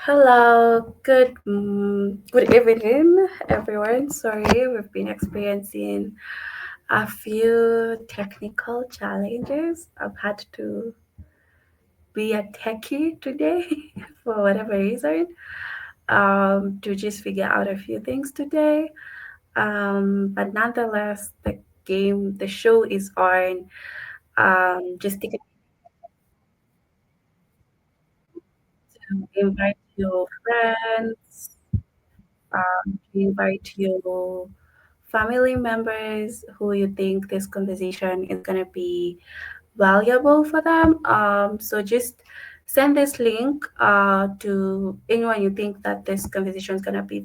Hello, good evening, everyone. Sorry, we've been experiencing a few technical challenges. I've had to be a techie today for whatever reason, to just figure out a few things today. But nonetheless, the show is on. Just take a invite your friends, invite your family members who you think this conversation is going to be valuable for them. So just send this link to anyone you think that this conversation is going to be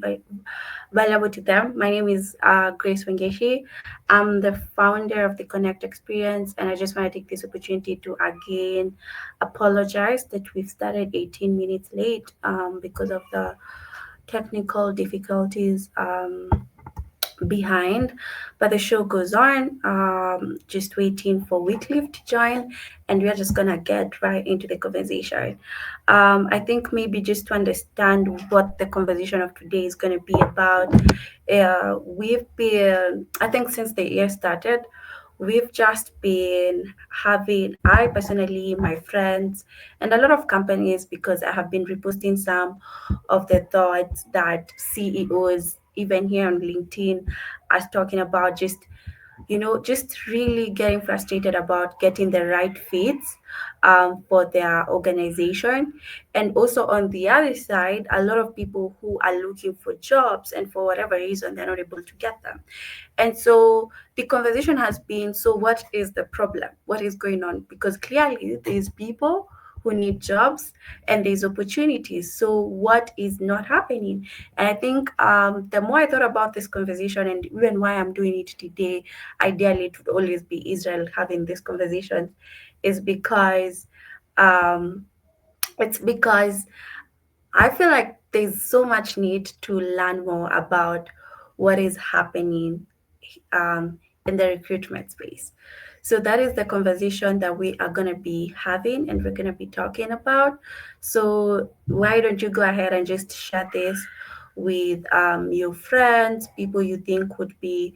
valuable to them. My name is Grace Wengeshi. I'm the founder of the Connect Experience, and I just want to take this opportunity to again apologize that we've started 18 minutes late because of the technical difficulties behind, but the show goes on. Just waiting for Wycliffe to join, and we're just gonna get right into the conversation. I think maybe just to understand what the conversation of today is gonna be about, we've been, I think, since the year started. We've just been having, I personally, my friends, and a lot of companies, because I have been reposting some of the thoughts that CEOs, even here on LinkedIn, are talking about, just really getting frustrated about getting the right fits for their organization. And also on the other side, a lot of people who are looking for jobs and for whatever reason, they're not able to get them. And so the conversation has been, so what is the problem? What is going on? Because clearly there's people who need jobs and there's opportunities. So what is not happening? And I think the more I thought about this conversation and even why I'm doing it today, ideally it would always be Israel having this conversation, is because um, it's because I feel like there's so much need to learn more about what is happening in the recruitment space. So that is the conversation that we are going to be having and we're going to be talking about. So why don't you go ahead and just share this with your friends, people you think would be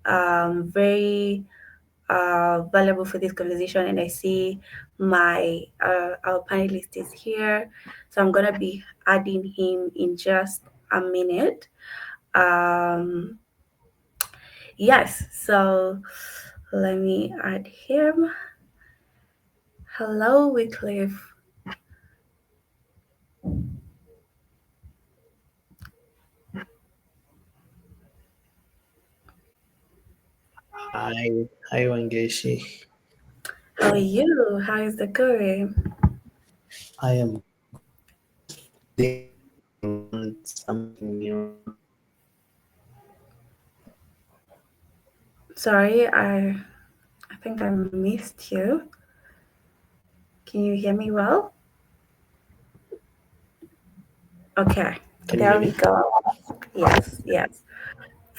very valuable for this conversation. And I see my our panelist is here, so I'm gonna be adding him in just a minute. Um, yes, so let me add him. Hello, Wycliffe. Hi, Wangeshi. How are you? How is it going? I am today. Learned something new. Sorry, I think I missed you. Can you hear me well? Okay, Can you there hear we me? go. Yes, yes.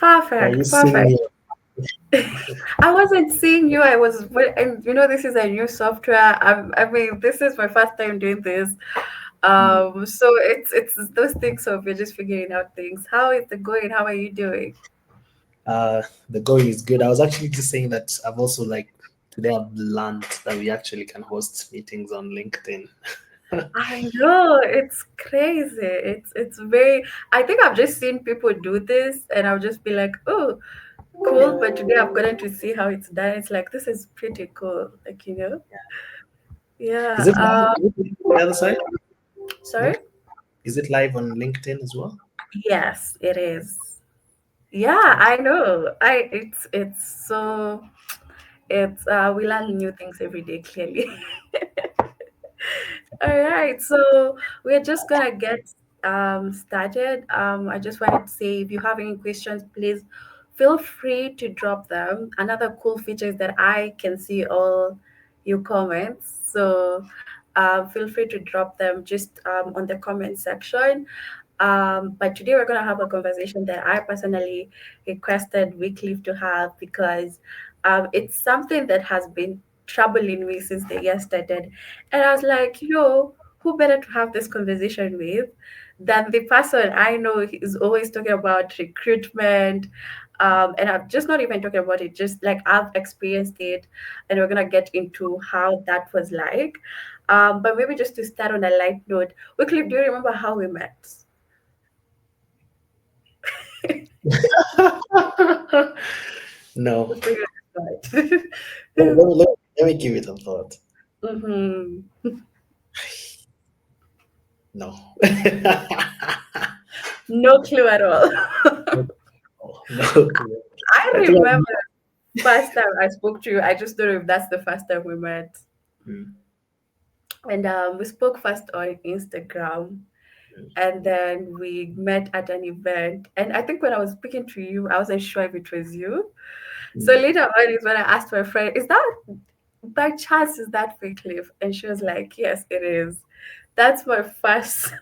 Are you Perfect, seeing perfect. me? I wasn't seeing you. And this is a new software. I mean, this is my first time doing this. So it's those things of you're just figuring out things. How is it going? How are you doing? The going is good. I was actually just saying that I've also today I've learned that we actually can host meetings on LinkedIn. I know it's crazy. It's very. I think I've just seen people do this, and I'll just be like, oh, cool. But today I've gotten to see how it's done. It's like this is pretty cool. Is Yeah. it live? Is it live on the other side? Sorry. Link? Is it live on LinkedIn as well? Yes, it is. Yeah, Okay. I know. It's so it's we learn new things every day, clearly. All right, so we're just gonna get started. I just wanted to say if you have any questions, please feel free to drop them. Another cool feature is that I can see all your comments. So feel free to drop them just on the comment section. But today we're going to have a conversation that I personally requested Wycliffe to have because it's something that has been troubling me since the year started. And I was like, who better to have this conversation with than the person I know is always talking about recruitment. And I'm just not even talking about it, just like I've experienced it, and we're gonna get into how that was like. But maybe just to start on a light note, Wycliffe, do you remember how we met? No. Just figure it Let, out. let me, let, let me give it a thought. hmm No. No clue at all. No. No. I I think remember first time I spoke to you. I just don't know if that's the first time we met. mm, And we spoke first on Instagram, and then we met at an event. And I think when I was speaking to you, I wasn't sure if it was you. So mm, later on is when I asked my friend, "Is that by chance is that Wycliffe?" And she was like, "Yes, it is." That's my first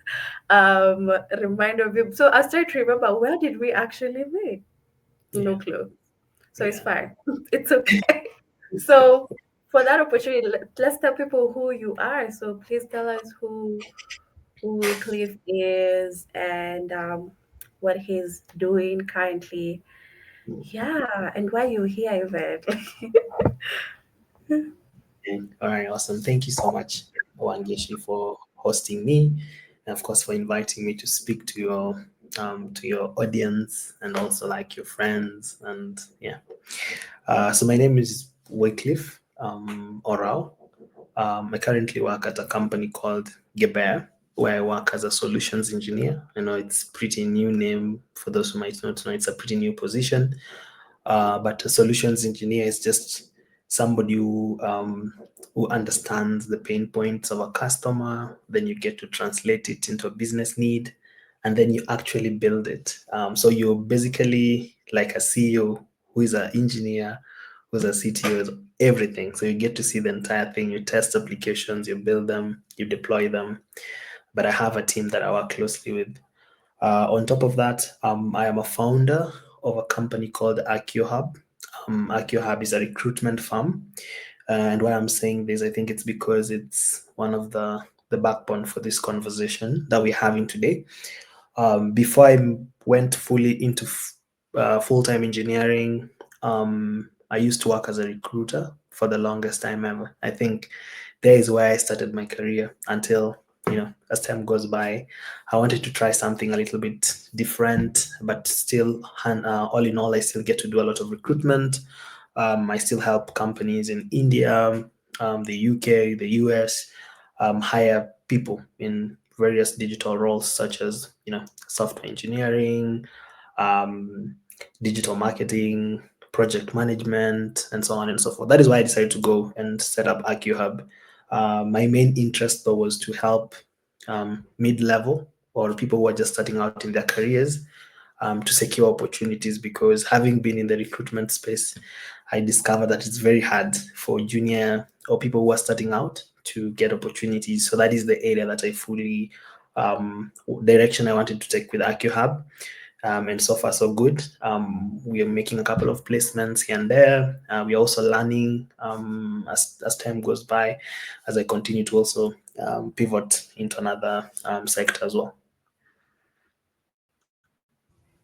reminder of him. So I started to remember, where did we actually meet? No yeah. clue. So it's Yeah. fine. It's okay. So for that opportunity, let's tell people who you are. So please tell us who Wycliffe is, and what he's doing currently. Yeah, and why you here even. All right, awesome. Thank you so much, Wangeshi, for hosting me, and of course for inviting me to speak to your audience and also like your friends. And yeah, so my name is Wycliffe Orao. I currently work at a company called Geber, where I work as a solutions engineer. I know it's pretty new name for those who might not know. It's a pretty new position, but a solutions engineer is just somebody who understands the pain points of a customer. Then you get to translate it into a business need, and then you actually build it. So you're basically like a CEO who is an engineer, who's a CTO, is everything. So you get to see the entire thing. You test applications, you build them, you deploy them. But I have a team that I work closely with. On top of that, I am a founder of a company called Archeo Hub. Archeo Hub is a recruitment firm. And why I'm saying this, I think it's because it's one of the backbone for this conversation that we're having today. Before I went fully into full-time engineering, I used to work as a recruiter for the longest time ever. I think there is where I started my career until, as time goes by, I wanted to try something a little bit different, but still, all in all, I still get to do a lot of recruitment. I still help companies in India, the UK, the US, hire people in various digital roles such as software engineering, um, digital marketing, project management, and so on and so forth. That is why I decided to go and set up Archeo Hub. My main interest though was to help mid-level or people who are just starting out in their careers to secure opportunities, because having been in the recruitment space, I discovered that it's very hard for junior or people who are starting out to get opportunities. So that is the area that I fully direction I wanted to take with Archeo Hub. And so far so good. We are making a couple of placements here and there. We're also learning as time goes by, as I continue to also pivot into another sector as well.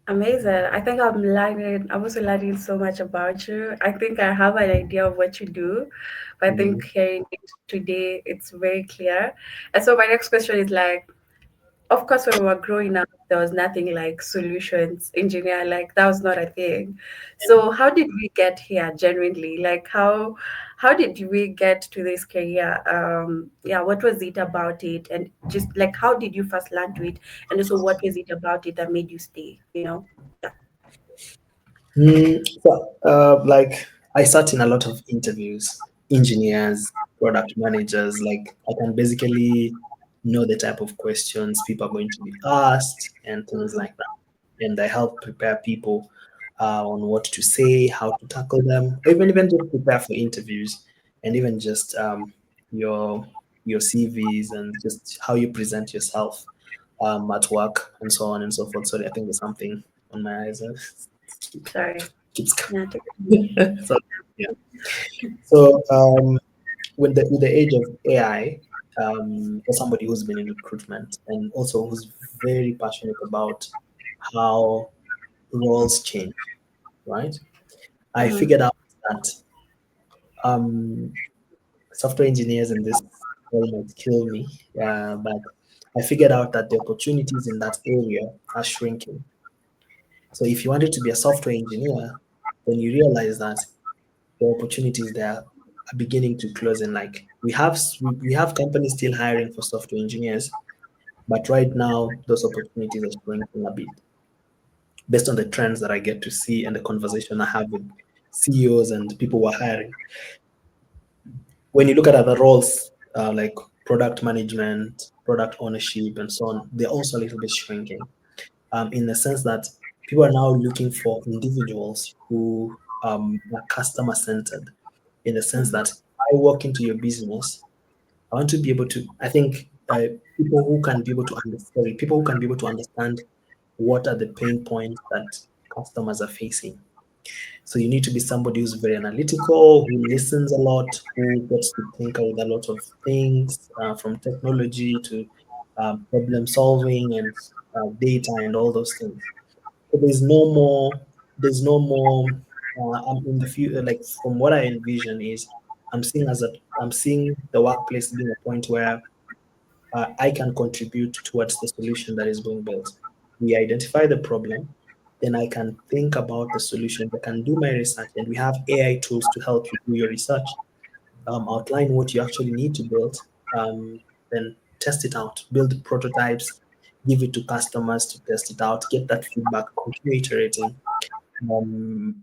Amazing. I think I'm also learning so much about you. I think I have an idea of what you do, but I think Mhm. hearing it today, it's very clear. And so my next question is like, of course, when we were growing up, there was nothing like solutions engineer, like that was not a thing. So how did we get here genuinely? Like how did we get to this career? Yeah, what was it about it? And just like how did you first learn to it? And also what was it about it that made you stay, you know? Yeah. Like I sat in a lot of interviews, engineers, product managers. Like I can basically know the type of questions people are going to be asked and things like that. And I help prepare people on what to say, how to tackle them, or even just prepare for interviews, and even just your your CVs and just how you present yourself at work and so on and so forth. Sorry, I think there's something on my eyes. Sorry. Keeps Yeah. so yeah. So with the age of AI, for somebody who's been in recruitment and also who's very passionate about how roles change, right? I Mm-hmm. figured out that um, software engineers in this role might kill me, but I figured out that the opportunities in that area are shrinking. So if you wanted to be a software engineer, then you realize that the opportunities there are beginning to close. And like we have companies still hiring for software engineers, but right now those opportunities are shrinking a bit based on the trends that I get to see and the conversation I have with CEOs and people who are hiring. When you look at other roles like product management, product ownership, and so on, they're also a little bit shrinking in the sense that people are now looking for individuals who are customer centered, in the sense that I walk into your business, I want to be able to, I think people who can be able to understand, people who can be able to understand what are the pain points that customers are facing. So you need to be somebody who's very analytical, who listens a lot, who gets to think with a lot of things, from technology to problem solving and data and all those things. So there's no more. I'm in the future, like from what I envision is, I'm seeing the workplace being a point where I can contribute towards the solution that is being built. We identify the problem, then I can think about the solution. I can do my research, and we have AI tools to help you do your research, outline what you actually need to build, then test it out, build prototypes, give it to customers to test it out, get that feedback, continue iterating.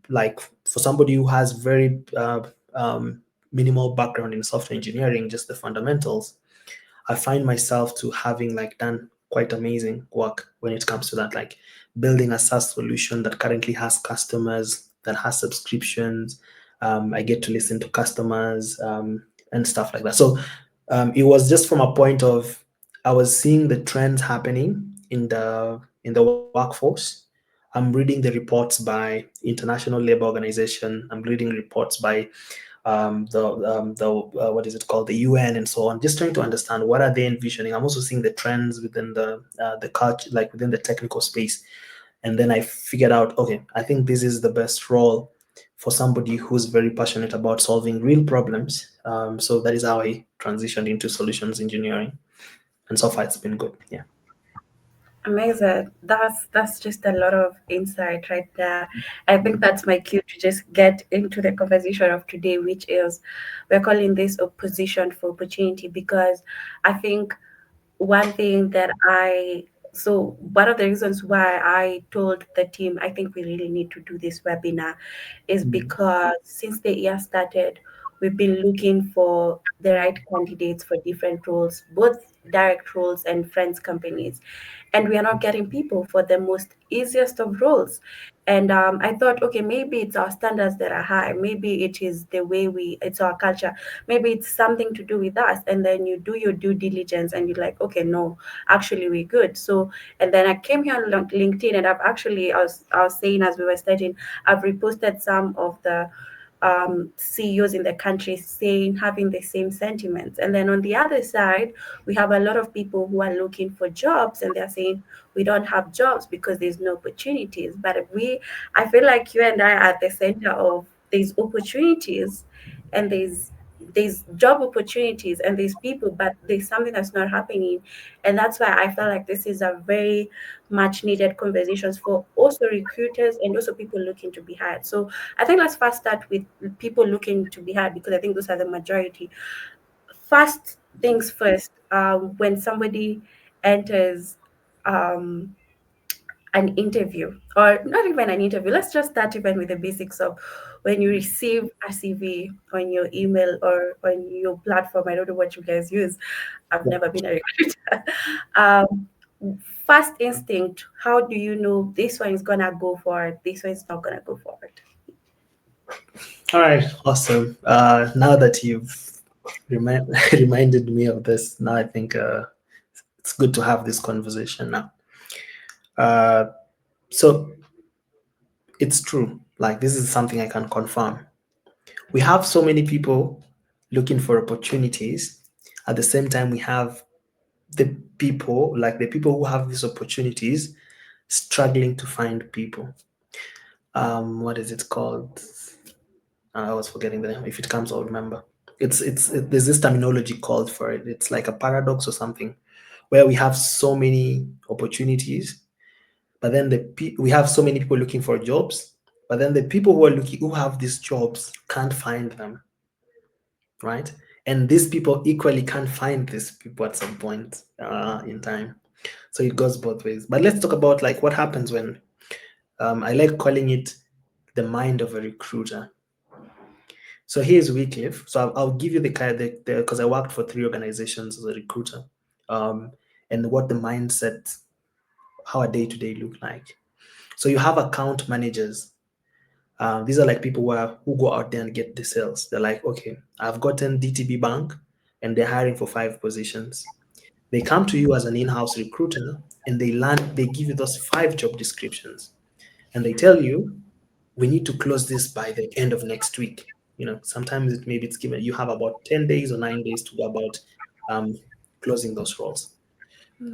Like for somebody who has very minimal background in software engineering, just the fundamentals, I find myself to having like done quite amazing work when it comes to that, like building a SaaS solution that currently has customers, that has subscriptions. I get to listen to customers and stuff like that. So it was just from a point of I was seeing the trends happening in the workforce. I'm reading the reports by International Labour Organization. I'm reading reports by the what is it called, the UN and so on, just trying to understand what are they envisioning. I'm also seeing the trends within the culture, like within the technical space, and then I figured out, okay, I think this is the best role for somebody who's very passionate about solving real problems. So that is how I transitioned into solutions engineering, and so far it's been good. Yeah. Amazing. That's just a lot of insight right there. I think that's my cue to just get into the conversation of today, which is we're calling this a position for opportunity, because I think one thing that one of the reasons why I told the team I think we really need to do this webinar is Mhm. because since the year started, we've been looking for the right candidates for different roles, both direct roles and friends companies, and we are not getting people for the most easiest of roles. And I thought, okay, maybe it's our standards that are high, maybe it is the way it's our culture, maybe it's something to do with us. And then you do your due diligence and you're like, okay, no, actually we're good. So and then I came here on LinkedIn, and I was saying as we were studying, I've reposted some of the CEOs in the country saying, having the same sentiments. And then on the other side, we have a lot of people who are looking for jobs and they're saying we don't have jobs because there's no opportunities. But I feel like you and I are at the center of these opportunities, and there's job opportunities and there's people, but there's something that's not happening. And that's why I felt like this is a very much needed conversations for also recruiters and also people looking to be hired. So I think let's first start with people looking to be hired, because I think those are the majority. First things first, when somebody enters um, an interview, or not even an interview, let's just start even with the basics of when you receive a CV on your email or on your platform. I don't know what you guys use. I've Yeah. never been a recruiter. um, First instinct, how do you know this one is gonna go forward, this one is not gonna go forward? All right, awesome. Now that you've reminded me of this, now I think it's good to have this conversation now. Uh, so it's true. Like this is something I can confirm. We have so many people looking for opportunities, At the same time, we have the people, like the people who have these opportunities, struggling to find people. What is it called? I was forgetting the name. If it comes, I'll remember. There's this terminology called for it. It's like a paradox or something, where we have so many opportunities, but then we have so many people looking for jobs, but then the people who have these jobs can't find them, right? And these people equally can't find these people at some point in time. So it goes both ways. But let's talk about like what happens when I like calling it the mind of a recruiter. So here's Wycliffe. So I'll give you the kind because I worked for 3 organizations as a recruiter, um, and what the mindset, how a day to day look like. So you have account managers. These are like people who go out there and get the sales. They're like, okay, I've gotten DTB Bank, and they're hiring for 5 positions. They come to you as an in-house recruiter, and they give you those 5 job descriptions, and they tell you we need to close this by the end of next week. Sometimes maybe it's given you have about 10 days or 9 days to go about um, closing those roles.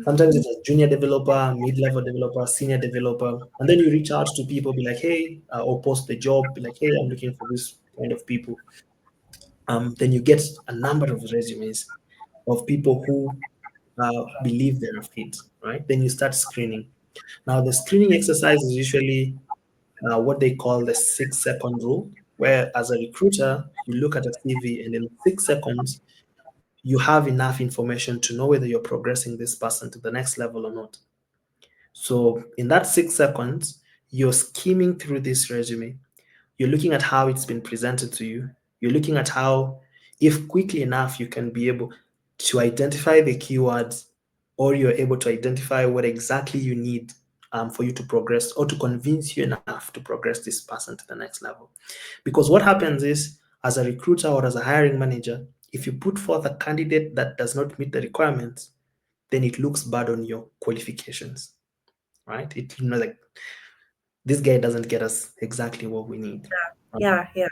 Sometimes it's a junior developer, mid-level developer, senior developer, and then you reach out to people, be like, hey, or post the job, be like, hey, I'm looking for this kind of people. Then you get a number of resumes of people who believe they're a fit, right? Then you start screening. Now, the screening exercise is usually what they call the 6-second rule, where as a recruiter, you look at a CV and in 6 seconds, you have enough information to know whether you're progressing this person to the next level or not. So in that 6 seconds, you're skimming through this resume. You're looking at how it's been presented to you. You're looking at how, if quickly enough, you can be able to identify the keywords, or you're able to identify what exactly you need for you to progress, or to convince you enough to progress this person to the next level. Because what happens is, as a recruiter or as a hiring manager, if you put forth a candidate that does not meet the requirements, then it looks bad on your qualifications, right? Like this guy doesn't get us exactly what we need. Right? Yeah, yeah.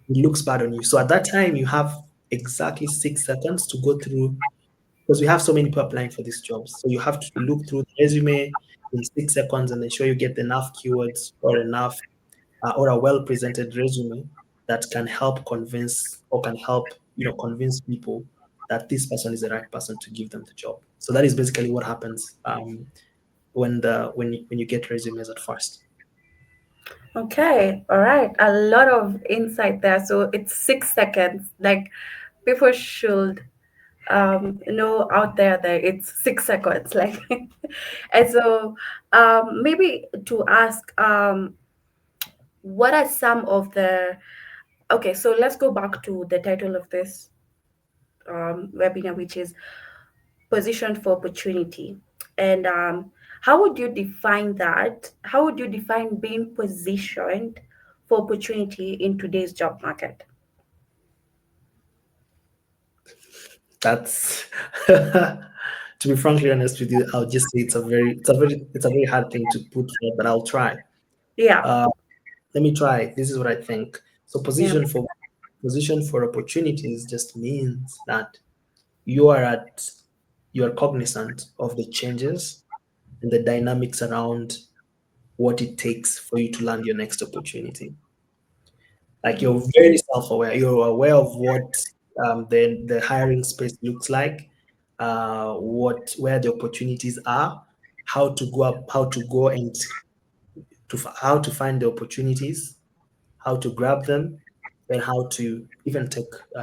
It looks bad on you. So at that time, you have exactly 6 seconds to go through, because we have so many people applying for these jobs. So you have to look through the resume in 6 seconds and ensure you get enough keywords or enough or a well presented resume that can help convince, or can help convince people that this person is the right person to give them the job. So that is basically what happens when you get resumes at first. Okay, all right. A lot of insight there. So it's 6 seconds. Like people should know out there that it's 6 seconds. Like and so maybe to ask what are some of the okay, so let's go back to the title of this webinar, which is positioned for opportunity. And how would you define that? How would you define being positioned for opportunity in today's job market? That's to be frankly honest with you, I'll just say it's a very hard thing to put forward, but I'll try. Yeah, Uh, Let me try. This is what I think. So yeah. position for opportunities just means that you are at you are cognizant of the changes and the dynamics around what it takes for you to land your next opportunity. Like Mhm. you're very self-aware. You're aware of what the hiring space looks like, where the opportunities are, how to go and how to find the opportunities, how to grab them, and how to even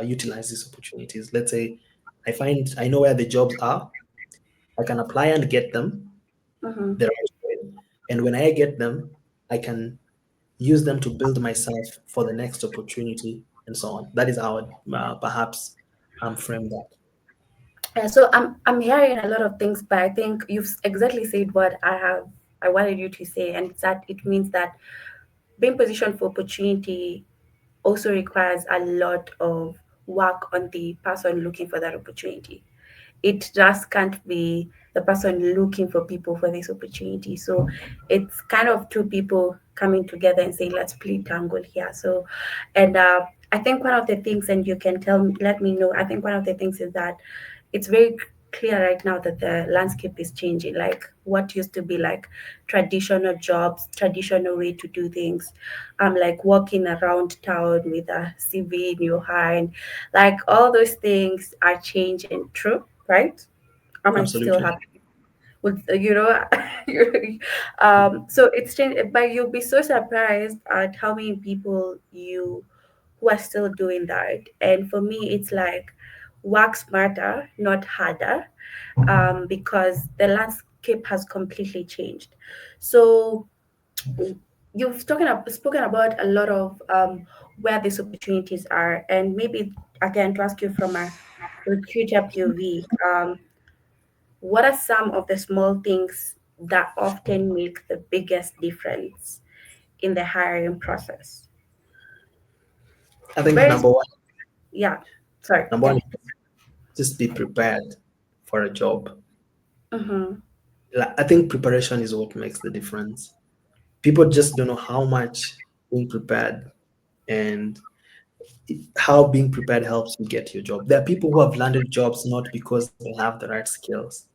utilize these opportunities. Let's say I know where the jobs are. I can apply and get them Mhm. the right way, and when I get them, I can use them to build myself for the next opportunity and so on. That is how perhaps frame that. So I'm hearing a lot of things, but I think you've exactly said what I wanted you to say, and it's that it means that being positioned for opportunity also requires a lot of work on the person looking for that opportunity. It just can't be the person looking for people for this opportunity. So it's kind of two people coming together and saying, let's play tangle here. So, and I think one of the things, and you can let me know, I think one of the things is that it's very clear right now that the landscape is changing. Like what used to be like traditional jobs, traditional way to do things, like walking around town with a CV in your hand, like all those things are changing. True, right? Am I still Absolutely. happy? With so it's changed, but you'll be so surprised at how many people you who are still doing that. And for me, it's like work smarter, not harder, because the landscape has completely changed. So you've spoken about a lot of where these opportunities are, and maybe again to ask you from a recruiter POV, what are some of the small things that often make the biggest difference in the hiring process? I think Very, yeah. Sorry, number yeah. one, just be prepared for a job. Mm-hmm. Like, I think preparation is what makes the difference. People just don't know how much being prepared and how being prepared helps you get your job. There are people who have landed jobs not because they have the right skills,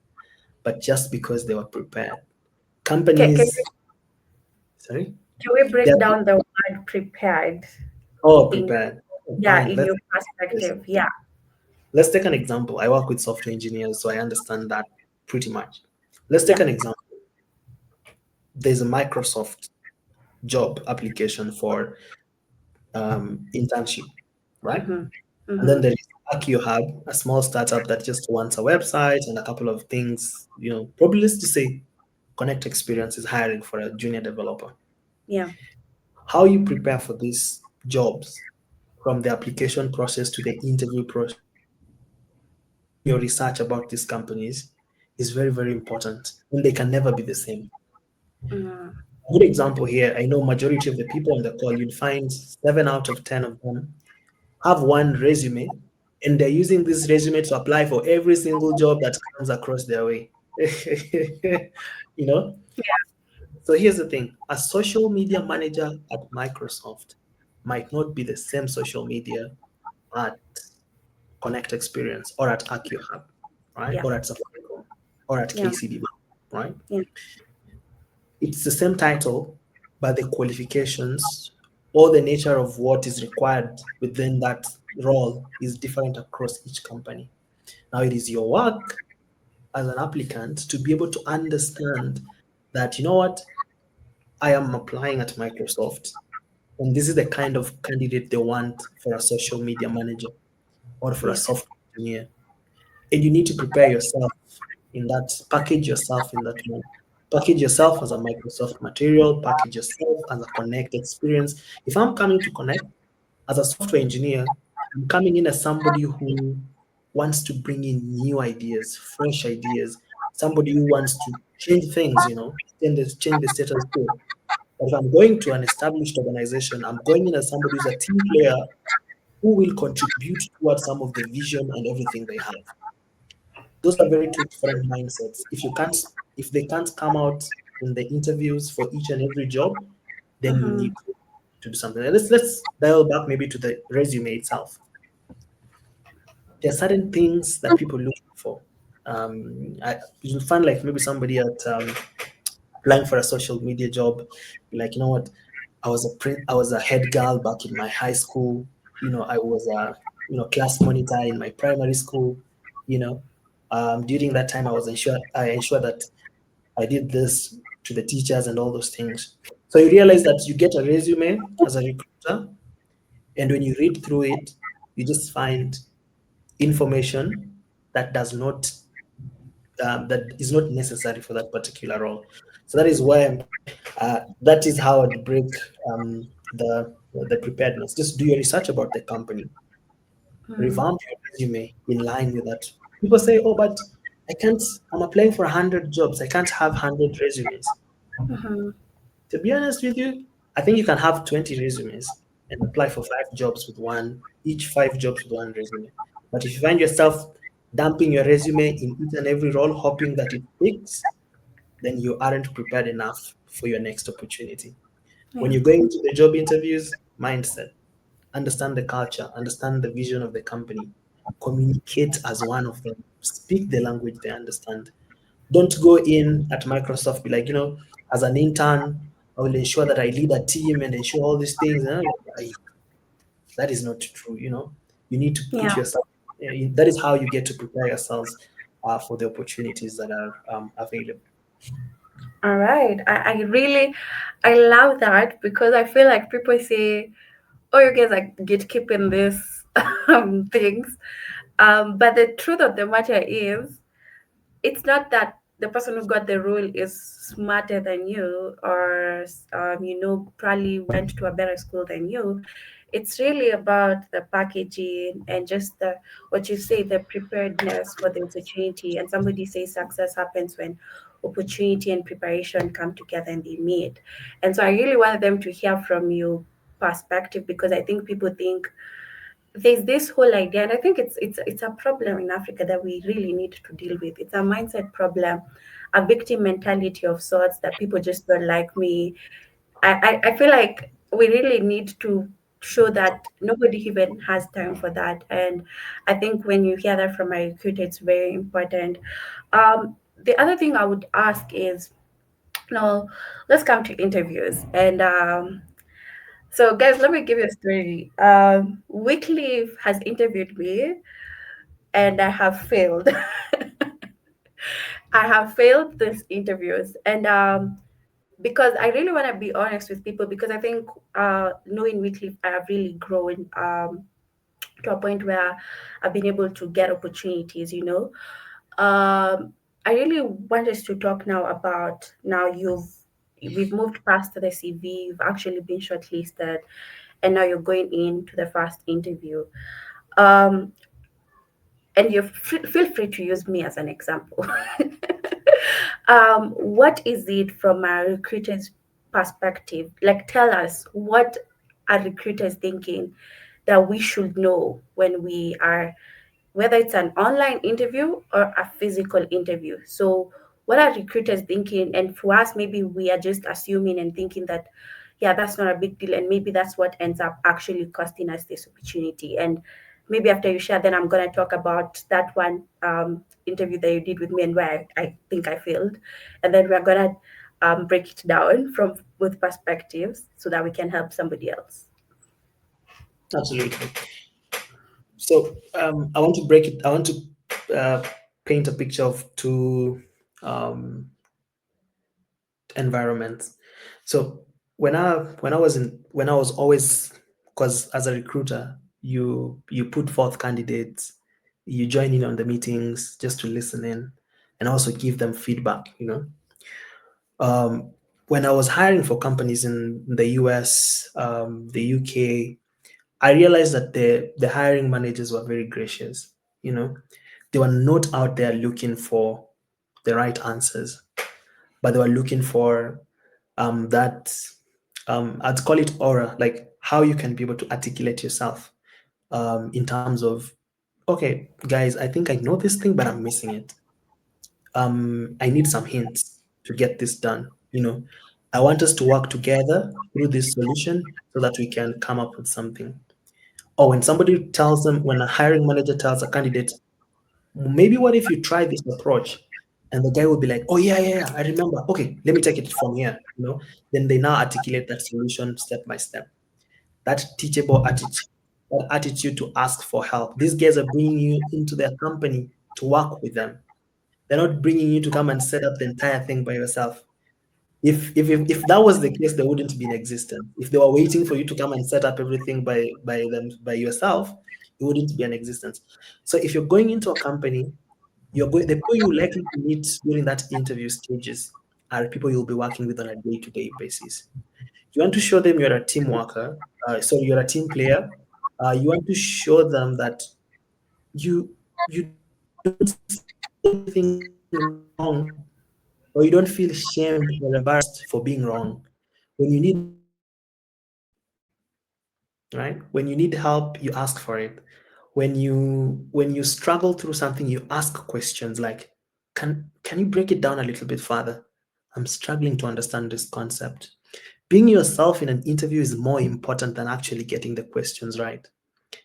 but just because they were prepared. Can, Companies, sorry, can we they break are down the word prepared in, prepared. Oh, yeah, fine. in your Let's perspective? Yeah, let's take an example. I work with software engineers, so I understand that pretty much. Let's take yeah. an example. There's a Microsoft job application for internship, right? Mm-hmm. And then Mm-hmm. there is Archeo Hub, a small startup that just wants a website and a couple of things, probably let's just say Connect Experience is hiring for a junior developer. Yeah. How you prepare for these jobs from the application process to the interview process, doing your research about these companies is very, very important. And they can never be the same. Mm-hmm. A good example here, I know majority of the people on the call, you'd find 7 out of 10 of them have one resume and they're using this resume to apply for every single job that comes across their way. you know? So here's the thing, a social media manager at Microsoft might not be the same social media at Connect Experience or at Archeo Hub, right? Yeah. Or at Safaricom or at Yeah. KCB, right? Yeah. It's the same title, but the qualifications or the nature of what is required within that role is different across each company. Now, it is your work as an applicant to be able to understand that, you know what, I am applying at Microsoft, and this is the kind of candidate they want for a social media manager or for a Yeah. software engineer. And you need to prepare yourself in that, package yourself in that way. Package yourself as a Microsoft material, package yourself as a Connect experience. If I'm coming to Connect as a software engineer, I'm coming in as somebody who wants to bring in new ideas, fresh ideas, somebody who wants to change things, change the status quo. But if I'm going to an established organization, I'm going in as somebody who's a team player who will contribute towards some of the vision and everything they have. Those are very two different mindsets. If they can't come out in the interviews for each and every job, then you Mm-hmm. need to do something. Let's dial back maybe to the resume itself. There are certain things that people look for. You'll find like maybe somebody at applying for a social media job, be like, you know what, I was a head girl back in my high school. I was a class monitor in my primary school. You know, during that time, I ensured that I did this to the teachers and all those things. So you realize that you get a resume as a recruiter, and when you read through it, you just find information that does not that is not necessary for that particular role. So that is why that is how I'd break the preparedness. Just do your research about the company, Mm-hmm. revamp your resume in line with that. People say, "Oh, but I can't. I'm applying for 100 jobs. I can't have 100 resumes." Mm-hmm. To be honest with you, I think you can have 20 resumes and apply for 5 jobs with one, each 5 jobs with one resume. But if you find yourself dumping your resume in each and every role, hoping that it fits, then you aren't prepared enough for your next opportunity. When Yeah. you're going to the job interviews, mindset, understand the culture, understand the vision of the company, communicate as one of them, speak the language they understand. Don't go in at Microsoft, be like, as an intern, I will ensure that I lead a team and ensure all these things. That is not true. You need to put Yeah. yourself. That is how you get to prepare yourselves for the opportunities that are available. All right. I love that because I feel like people say, oh, you guys are gatekeeping this things. But the truth of the matter is, it's not that the person who got the role is smarter than you or probably went to a better school than you. It's really about the packaging and just the what you say, the preparedness for the opportunity. And somebody says success happens when opportunity and preparation come together and they meet. And so I really want them to hear from you perspective, because I think people think there's this whole idea, and I think it's a problem in Africa that we really need to deal with. It's a mindset problem, a victim mentality of sorts, that people just don't like me. I feel like we really need to show that nobody even has time for that. And I think when you hear that from a recruiter, it's very important. The other thing I would ask is, no, let's come to interviews. And so, guys, let me give you a story. Wycliffe has interviewed me, and I have failed. I have failed these interviews, and because I really want to be honest with people, because I think knowing Wycliffe, I have really grown to a point where I've been able to get opportunities. I really want us to talk now about, now we've moved past the CV, you've actually been shortlisted, and now you're going into the first interview. Um, and feel free to use me as an example. What is it from a recruiter's perspective? Like, tell us what are recruiters thinking that we should know when we are, whether it's an online interview or a physical interview. So, what are recruiters thinking? And for us, maybe we are just assuming and thinking that, yeah, that's not a big deal. And maybe that's what ends up actually costing us this opportunity. And maybe after you share, then I'm going to talk about that one interview that you did with me and where I think I failed. And then we're going to break it down from both perspectives so that we can help somebody else. Absolutely. So I want to break it. I want to paint a picture of two um, environments. So when I was always, because as a recruiter, you put forth candidates, you join in on the meetings just to listen in, and also give them feedback. When I was hiring for companies in the US, the UK, I realized that the hiring managers were very gracious. You know, they were not out there looking for the right answers, but they were looking for that I'd call it aura, like how you can be able to articulate yourself in terms of, okay, guys, I think I know this thing, but I'm missing it. I need some hints to get this done. I want us to work together through this solution so that we can come up with something. Or when a hiring manager tells a candidate, maybe what if you try this approach? And the guy will be like, oh, yeah, yeah, yeah, I remember. Okay, let me take it from here. Then they now articulate that solution step by step. That teachable attitude, that attitude to ask for help. These guys are bringing you into their company to work with them. They're not bringing you to come and set up the entire thing by yourself. If that was the case, they wouldn't be in existence. If they were waiting for you to come and set up everything by yourself, it wouldn't be in existence. So if you're going into a company, the people you likely to meet during that interview stages are people you'll be working with on a day-to-day basis. You want to show them you're a team worker, so you're a team player. You want to show them that you don't see anything wrong, or you don't feel shamed or embarrassed for being wrong. When you need help, you ask for it. Right? When you need help, you ask for it. When you struggle through something, you ask questions like, can you break it down a little bit further? I'm struggling to understand this concept. Being yourself in an interview is more important than actually getting the questions right.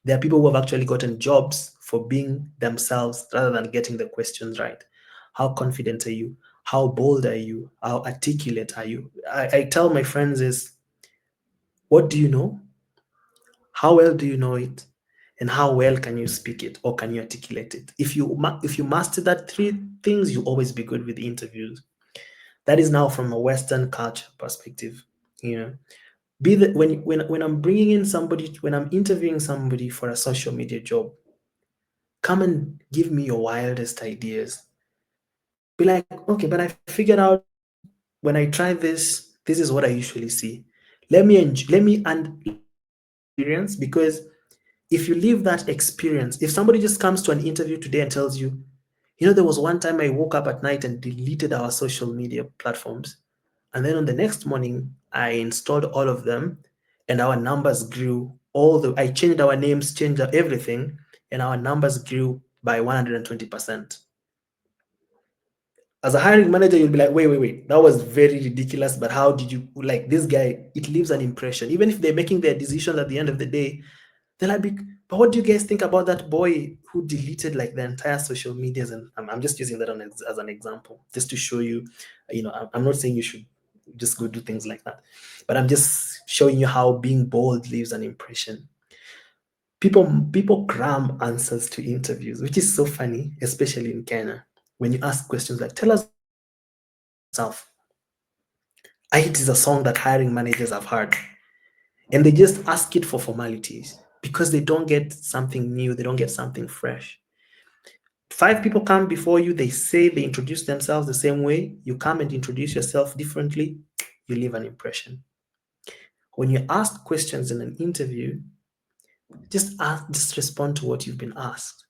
There are people who have actually gotten jobs for being themselves rather than getting the questions right. How confident are you? How bold are you? How articulate are you? I tell my friends is, what do you know? How well do you know it? And how well can you speak it or can you articulate it? If you master that three things, you always be good with the interviews. That is now from a Western culture perspective. You know, be the when I'm bringing in somebody, when I'm interviewing somebody for a social media job, come and give me your wildest ideas. Be like, okay, but I figured out when I try this, this is what I usually see. Let me experience, because if you leave that experience, if somebody just comes to an interview today and tells you, there was one time I woke up at night and deleted our social media platforms, and then on the next morning I installed all of them, and our numbers grew. I changed our names, changed everything, and our numbers grew by 120%. As a hiring manager, you'll be like, wait, that was very ridiculous, but how did you, like, this guy? It leaves an impression. Even if they're making their decisions at the end of the day, they're like, but what do you guys think about that boy who deleted like the entire social medias? And I'm just using that as an example, just to show you, I'm not saying you should just go do things like that, but I'm just showing you how being bold leaves an impression. People cram answers to interviews, which is so funny, especially in Kenya. When you ask questions like, tell us about yourself, it is a song that hiring managers have heard, and they just ask it for formalities because they don't get something new, they don't get something fresh. Five people come before you, they introduce themselves the same way, you come and introduce yourself differently, you leave an impression. When you ask questions in an interview, just respond to what you've been asked.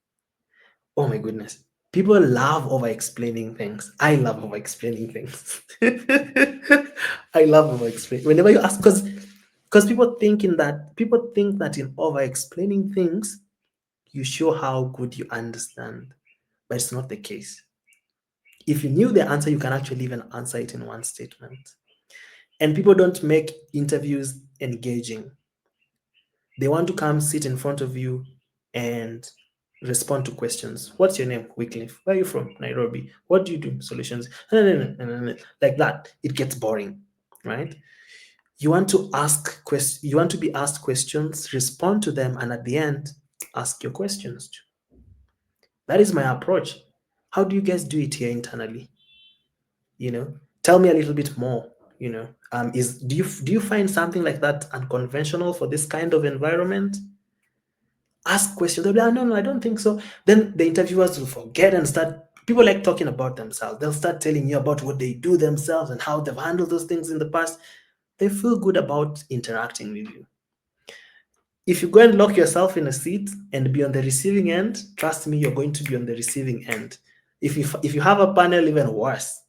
Oh my goodness. People love over explaining things. I love over explaining things. I love over explaining. Whenever you ask, because people think that in over explaining things, you show how good you understand. But it's not the case. If you knew the answer, you can actually even answer it in one statement. And people don't make interviews engaging. They want to come sit in front of you and respond to questions. What's your name? Wycliffe. Where are you from? Nairobi. What do you do? Solutions. Like that. It gets boring, right? You want to ask questions. You want to be asked questions, respond to them, and at the end, ask your questions. That is my approach. How do you guys do it here internally? Tell me a little bit more. Is do you find something like that unconventional for this kind of environment? Ask questions. They'll be like, no, I don't think so. Then the interviewers will forget and start. People like talking about themselves. They'll start telling you about what they do themselves and how they've handled those things in the past. They feel good about interacting with you. If you go and lock yourself in a seat and be on the receiving end, trust me, you're going to be on the receiving end. If you have a panel, even worse.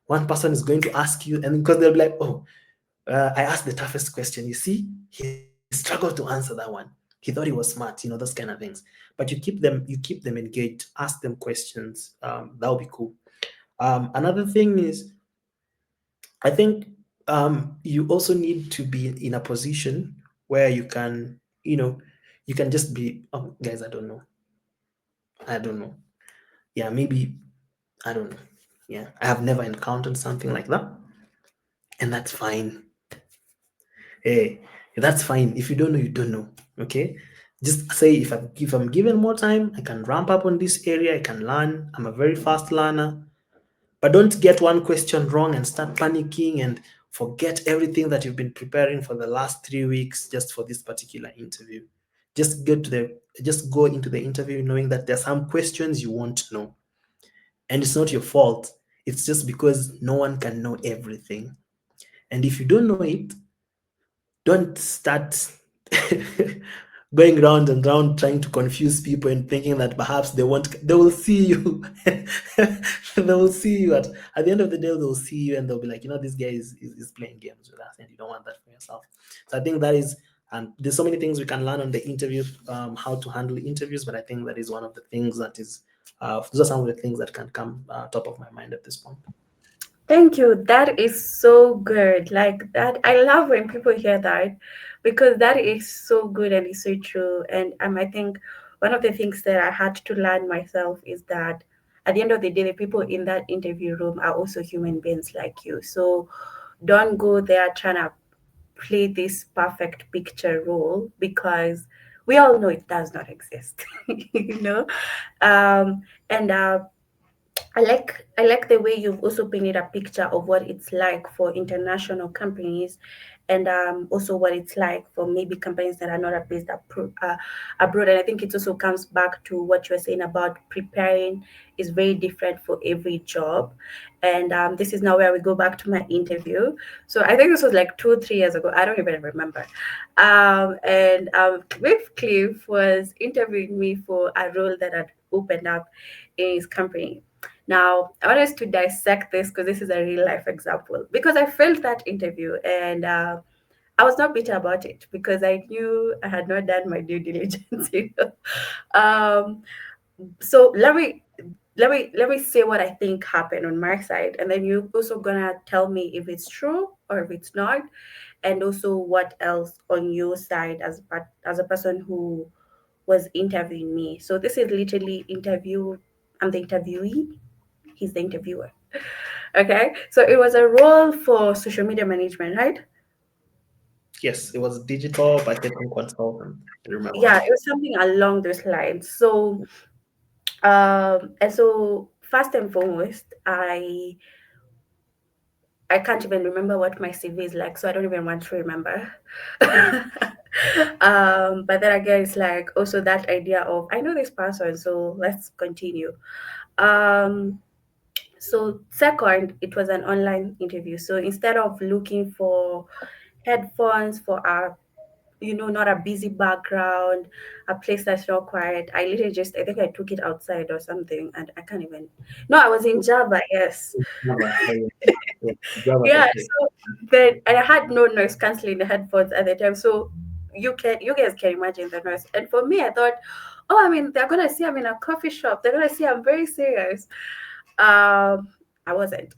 One person is going to ask you, and because they'll be like, oh, I asked the toughest question. You see, he struggled to answer that one. He thought he was smart, those kind of things. But you keep them engaged, ask them questions. That would be cool. Another thing is, I think you also need to be in a position where you can just be, oh, guys, I don't know. Yeah, maybe, I don't know. Yeah, I have never encountered something like that, and that's fine. Hey, that's fine. If you don't know, you don't know. Okay. Just say, if I'm given more time, I can ramp up on this area, I can learn. I'm a very fast learner. But don't get one question wrong and start panicking and forget everything that you've been preparing for the last 3 weeks just for this particular interview. Just go into the interview knowing that there's some questions you won't know. And it's not your fault. It's just because no one can know everything. And if you don't know it, don't start going round and round trying to confuse people and thinking that perhaps they will see you. They will see you at the end of the day, they'll see you and they'll be like, this guy is playing games with us, and you don't want that for yourself. So I think that is, and there's so many things we can learn on the interview, how to handle interviews, but I think that is one of the things that is those are some of the things that can come top of my mind at this point. Thank you. That is so good. Like that, I love when people hear that because that is so good and it's so true. And I think one of the things that I had to learn myself is that at the end of the day, the people in that interview room are also human beings like you. So don't go there trying to play this perfect picture role because we all know it does not exist. you know, and I like the way you've also painted a picture of what it's like for international companies, and also what it's like for maybe companies that are not based abroad. And I think it also comes back to what you were saying about preparing is very different for every job. And this is now where we go back to my interview. So I think this was like 2 3 years ago. I don't even remember. And Wycliffe was interviewing me for a role that had opened up in his company. Now, I want us to dissect this because this is a real life example. Because I failed that interview and I was not bitter about it because I knew I had not done my due diligence. Um, so let me say what I think happened on my side, and then you're also gonna tell me if it's true or if it's not, and also what else on your side as a person who was interviewing me. So this is literally interview. I'm the interviewee. He's the interviewer. Okay, so it was a role for social media management, right? Yes, it was digital marketing consultant. I remember. Yeah, it was something along those lines. So, and so first and foremost, I can't even remember what my CV is like, so I don't even want to remember. But then again, it's like also that idea of I know this person, so let's continue. Um, so second, it was an online interview. So instead of looking for headphones for a not a busy background, a place that's not quiet. I literally just I think I took it outside or something and I can't even no, I was in Java, yes. Java, oh yeah. Yeah, Java, Yeah, okay. so then I had no noise canceling headphones at the time. So you guys can imagine the noise. And for me I thought, oh, I mean they're gonna see I'm in a coffee shop. They're gonna see I'm very serious. I wasn't.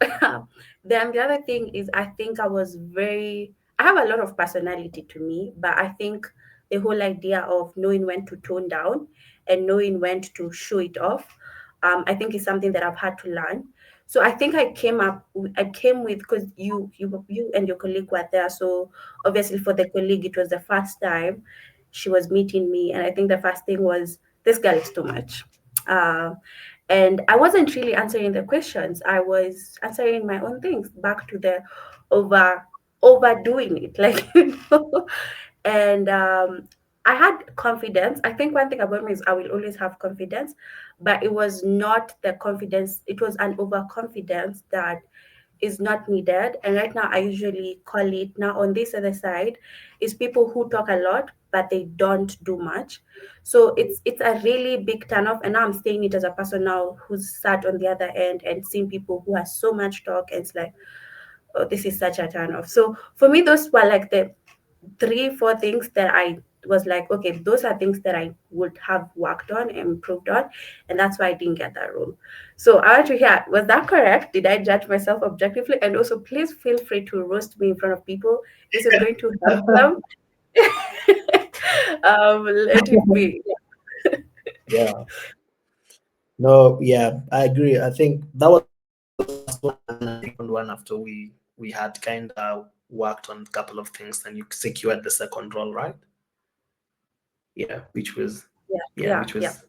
Then the other thing is I think I have a lot of personality to me, but I think the whole idea of knowing when to tone down and knowing when to show it off, I think is something that I've had to learn. So I think I came with because you and your colleague were there. So obviously for the colleague it was the first time she was meeting me, and I think the first thing was this girl is too much. Uh, and I wasn't really answering the questions. I was answering my own things back to the over overdoing it, like And I had confidence. I think one thing about me is I will always have confidence, but it was not the confidence. It was an overconfidence that is not needed. And right now, I usually call it now on this other side is people who talk a lot but they don't do much. So it's a really big turn off. And now I'm saying it as a person now who's sat on the other end and seen people who have so much talk, and it's like, oh, this is such a turn off. So for me, those were like the 3 4 things that I was like, okay, those are things that I would have worked on and improved on, and that's why I didn't get that role. So I want to hear, was that correct? Did I judge myself objectively? And also, please feel free to roast me in front of people. This is going to help them. Let it be. Yeah. No, yeah, I agree. I think that was the first one, and then I think the second one after we had kind of worked on a couple of things, and you secured the second role, right? Yeah, Yeah, yeah, yeah, which yeah, was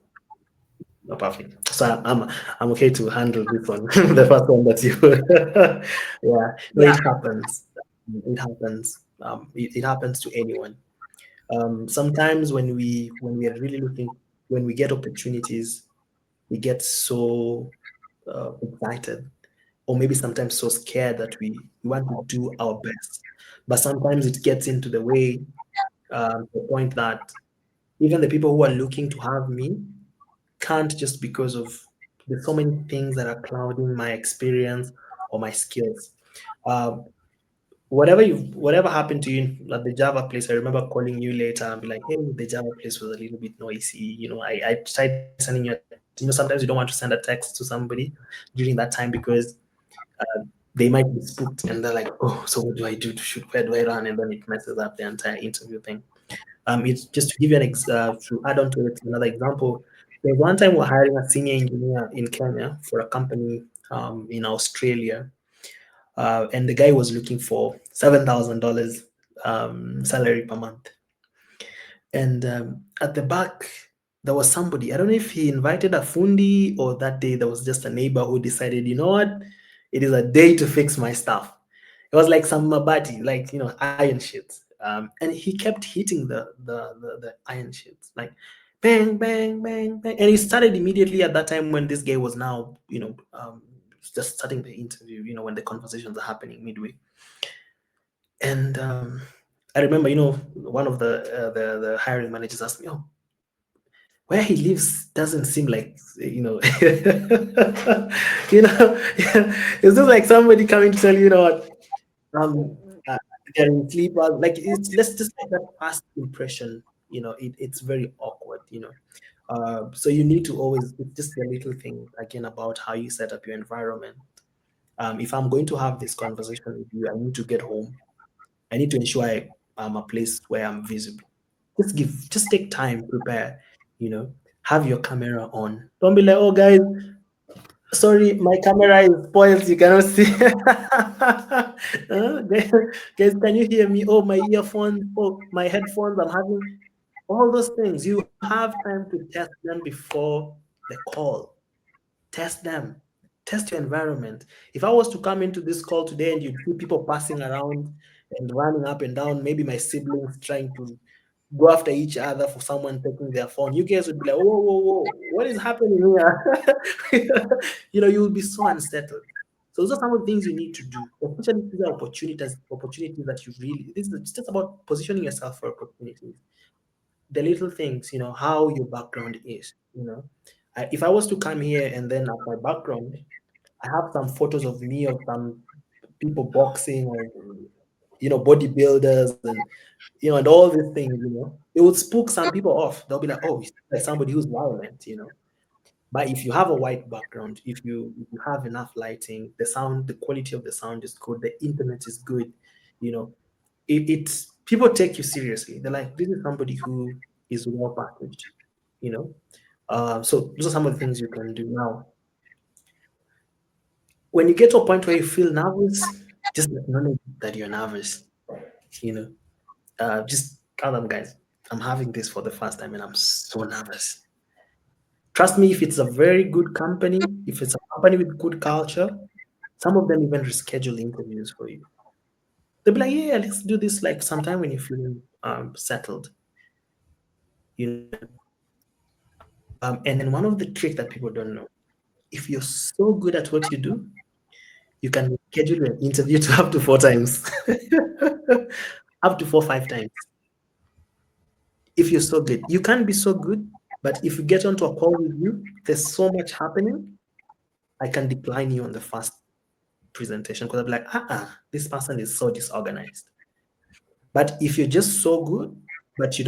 no perfect. So I'm okay to handle this one, the first one that you. Yeah, no, yeah. it happens. It happens. It happens to anyone. Sometimes when we are really looking, when we get opportunities, we get so excited, or maybe sometimes so scared that we want to do our best. But sometimes it gets into the way, the point that even the people who are looking to have me can't, just because of there's so many things that are clouding my experience or my skills. Um, whatever happened to you at the Java place, I remember calling you later and be like, hey, the Java place was a little bit noisy. I tried sending you a text. Sometimes you don't want to send a text to somebody during that time because they might be spooked and they're like, oh, so what do I do? Shoot, where do I run? And then it messes up the entire interview thing. It's just to give you to add on to it, another example. There was one time we're hiring a senior engineer in Kenya for a company in Australia, and the guy was looking for $7,000 salary per month. And at the back, there was somebody. I don't know if he invited a fundi or that day there was just a neighbor who decided, you know what, it is a day to fix my stuff. It was like some mabati, like iron sheets, and he kept hitting the iron sheets, like bang, bang, bang, bang, and he started immediately at that time when this guy was now, just starting the interview. When the conversations are happening midway, and I remember, one of the hiring managers asked me, "Oh, where he lives doesn't seem like, it's just like somebody coming to tell you, what, um, uh, they're in sleepers. Like it's let's just like that first impression. It's very awkward. So you need to always, it's just a little thing again about how you set up your environment. If I'm going to have this conversation with you, I need to get home. I need to ensure I'm a place where I'm visible. Just take time, prepare, you know, have your camera on. Don't be like, oh guys, sorry, my camera is spoiled, you cannot see. Guys, can you hear me? Oh, my earphones, oh, my headphones, I'm having all those things. You have time to test them before the call. Test them. Test your environment. If I was to come into this call today and you see people passing around and running up and down, maybe my siblings trying to go after each other for someone taking their phone, you guys would be like, whoa, whoa, whoa, what is happening here? You will be so unsettled. So those are some of the things you need to do, especially these are opportunities that you really, this is just about positioning yourself for opportunities. The little things, how your background is. If I was to come here and then at my background, I have some photos of me of some people boxing or bodybuilders and and all these things. It would spook some people off. They'll be like, oh, he's like somebody who's violent. But if you have a white background, if you have enough lighting, the sound, the quality of the sound is good, the internet is good, you know, it's people take you seriously. They're like, this is somebody who is well packaged, you know. So those are some of the things you can do now. When you get to a point where you feel nervous, just acknowledge that you're nervous. You know, just tell them, guys, I'm having this for the first time and I'm so nervous. Trust me, if it's a very good company, if it's a company with good culture, some of them even reschedule interviews for you. They'll be like, yeah, let's do this like sometime when you're feeling settled. You know. And then one of the tricks that people don't know, if you're so good at what you do, you can schedule an interview to up to 4 times, up to 4, 5 times. If you're so good, you can be so good, but if you get onto a call with you, there's so much happening. I can decline you on the first presentation because I'll be like, this person is so disorganized. But if you're just so good, but you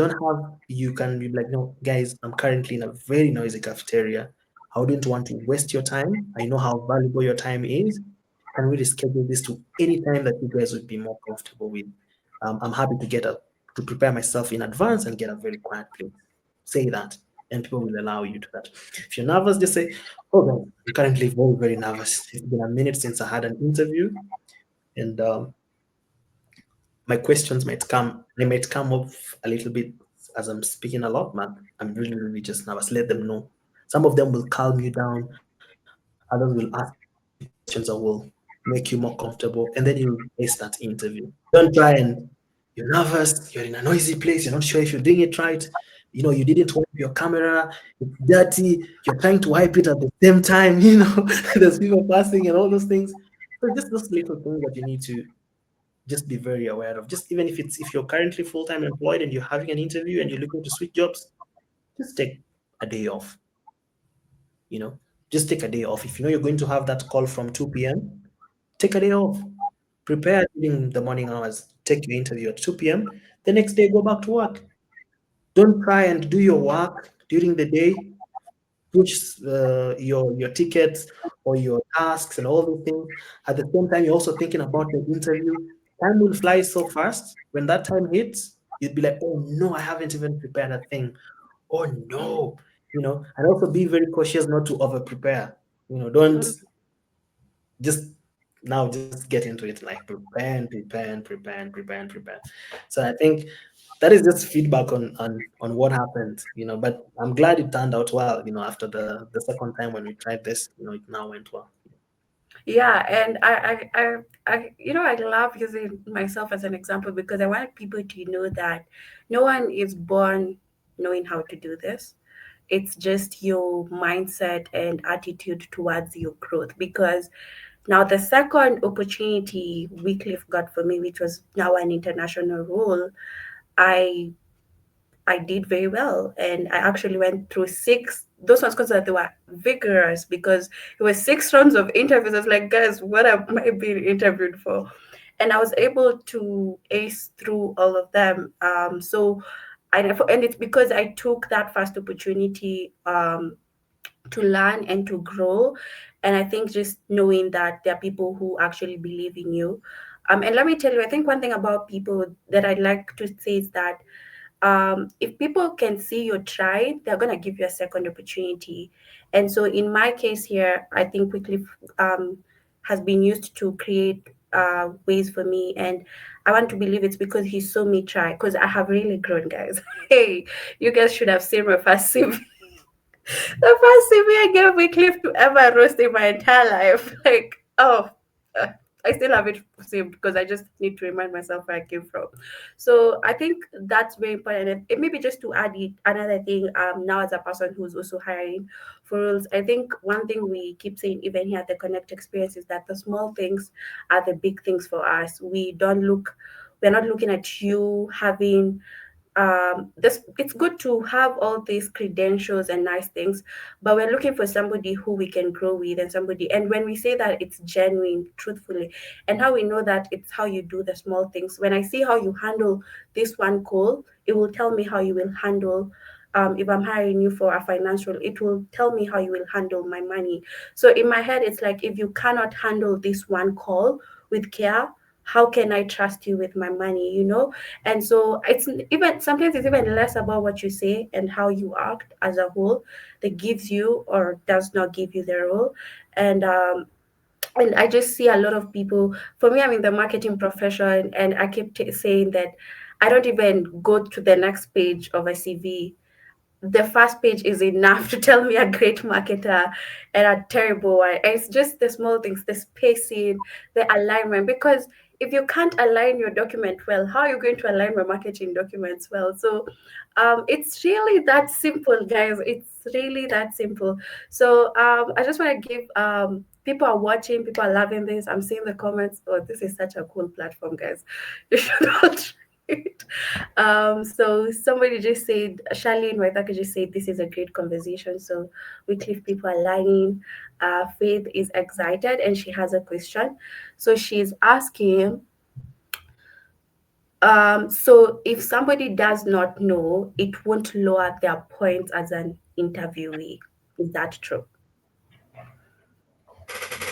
can be like, no, guys, I'm currently in a very noisy cafeteria. I wouldn't want to waste your time. I know how valuable your time is. Can we reschedule this to any time that you guys would be more comfortable with? I'm happy to prepare myself in advance and get a very quiet place. Say that, and people will allow you to that. If you're nervous, just say, "Oh, guys, I'm currently very, very nervous. It's been a minute since I had an interview, and my questions they might come up a little bit as I'm speaking a lot, man. I'm really, really just nervous. Let them know. Some of them will calm you down, others will ask you questions that will make you more comfortable, and then you ace that interview. Don't try and you're nervous, you're in a noisy place, you're not sure if you're doing it right. You didn't wipe your camera, it's dirty, you're trying to wipe it at the same time. There's people passing and all those things. So just those little things that you need to just be very aware of. Just even if you're currently full-time employed and you're having an interview and you're looking to switch jobs, just take a day off. You know, just take a day off. If you know you're going to have that call from 2 p.m., take a day off. Prepare during the morning hours. Take your interview at 2 p.m. The next day, go back to work. Don't try and do your work during the day push your tickets or your tasks and all those things. At the same time, you're also thinking about the interview. Time will fly so fast. When that time hits, you'd be like, oh no, I haven't even prepared a thing. Oh no, and also be very cautious not to over prepare. Don't Mm. just now just get into it, like prepare and prepare and prepare and prepare and prepare. So I think that is just feedback on what happened, but I'm glad it turned out well, after the second time when we tried this, it now went well. Yeah, and I love using myself as an example because I want people to know that no one is born knowing how to do this. It's just your mindset and attitude towards your growth. Because now the second opportunity Wycliffe got for me, which was now an international role, I I did very well. And I actually went through six, those ones considered they were vigorous because it was 6 rounds of interviews. I was like, guys, what am I being interviewed for? And I was able to ace through all of them. And it's because I took that first opportunity to learn and to grow. And I think just knowing that there are people who actually believe in you. And let me tell you, I think one thing about people that I'd like to say is that if people can see you try, they're going to give you a second opportunity. And so in my case here, I think Wycliffe has been used to create ways for me. And I want to believe it's because he saw me try, because I have really grown, guys. Hey, you guys should have seen my first CV. The first CV I gave Wycliffe to ever roast in my entire life. Like, oh, uh, I still have it saved because I just need to remind myself where I came from. So I think that's very important. And it maybe just to add it, another thing, now as a person who's also hiring for roles, I think one thing we keep saying even here at the Connect Experience is that the small things are the big things for us. We're not looking at you having this it's good to have all these credentials and nice things, but we're looking for somebody who we can grow with, and somebody, and when we say that, it's genuine, truthfully. And how we know that, it's how you do the small things. When I see how you handle this one call, it will tell me how you will handle, if I'm hiring you for a financial, it will tell me how you will handle my money. So in my head, it's like, if you cannot handle this one call with care, how can I trust you with my money? And so it's even sometimes it's even less about what you say and how you act as a whole that gives you or does not give you the role. And um and I just see a lot of people. For me, I'm in the marketing profession, and I keep saying that I don't even go to the next page of a CV. The first page is enough to tell me a great marketer and a terrible one. And it's just the small things, the spacing, the alignment. Because if you can't align your document well, how are you going to align my marketing documents well? So it's really that simple, guys. It's really that simple. So I just want to give people are watching, people are loving this. I'm seeing the comments. Oh, this is such a cool platform, guys. You should all try it. So somebody just said, Charlene Waitaka just said, this is a great conversation. So Wycliffe people are lying. Faith is excited and she has a question. So she's asking, so if somebody does not know, it won't lower their points as an interviewee. Is that true?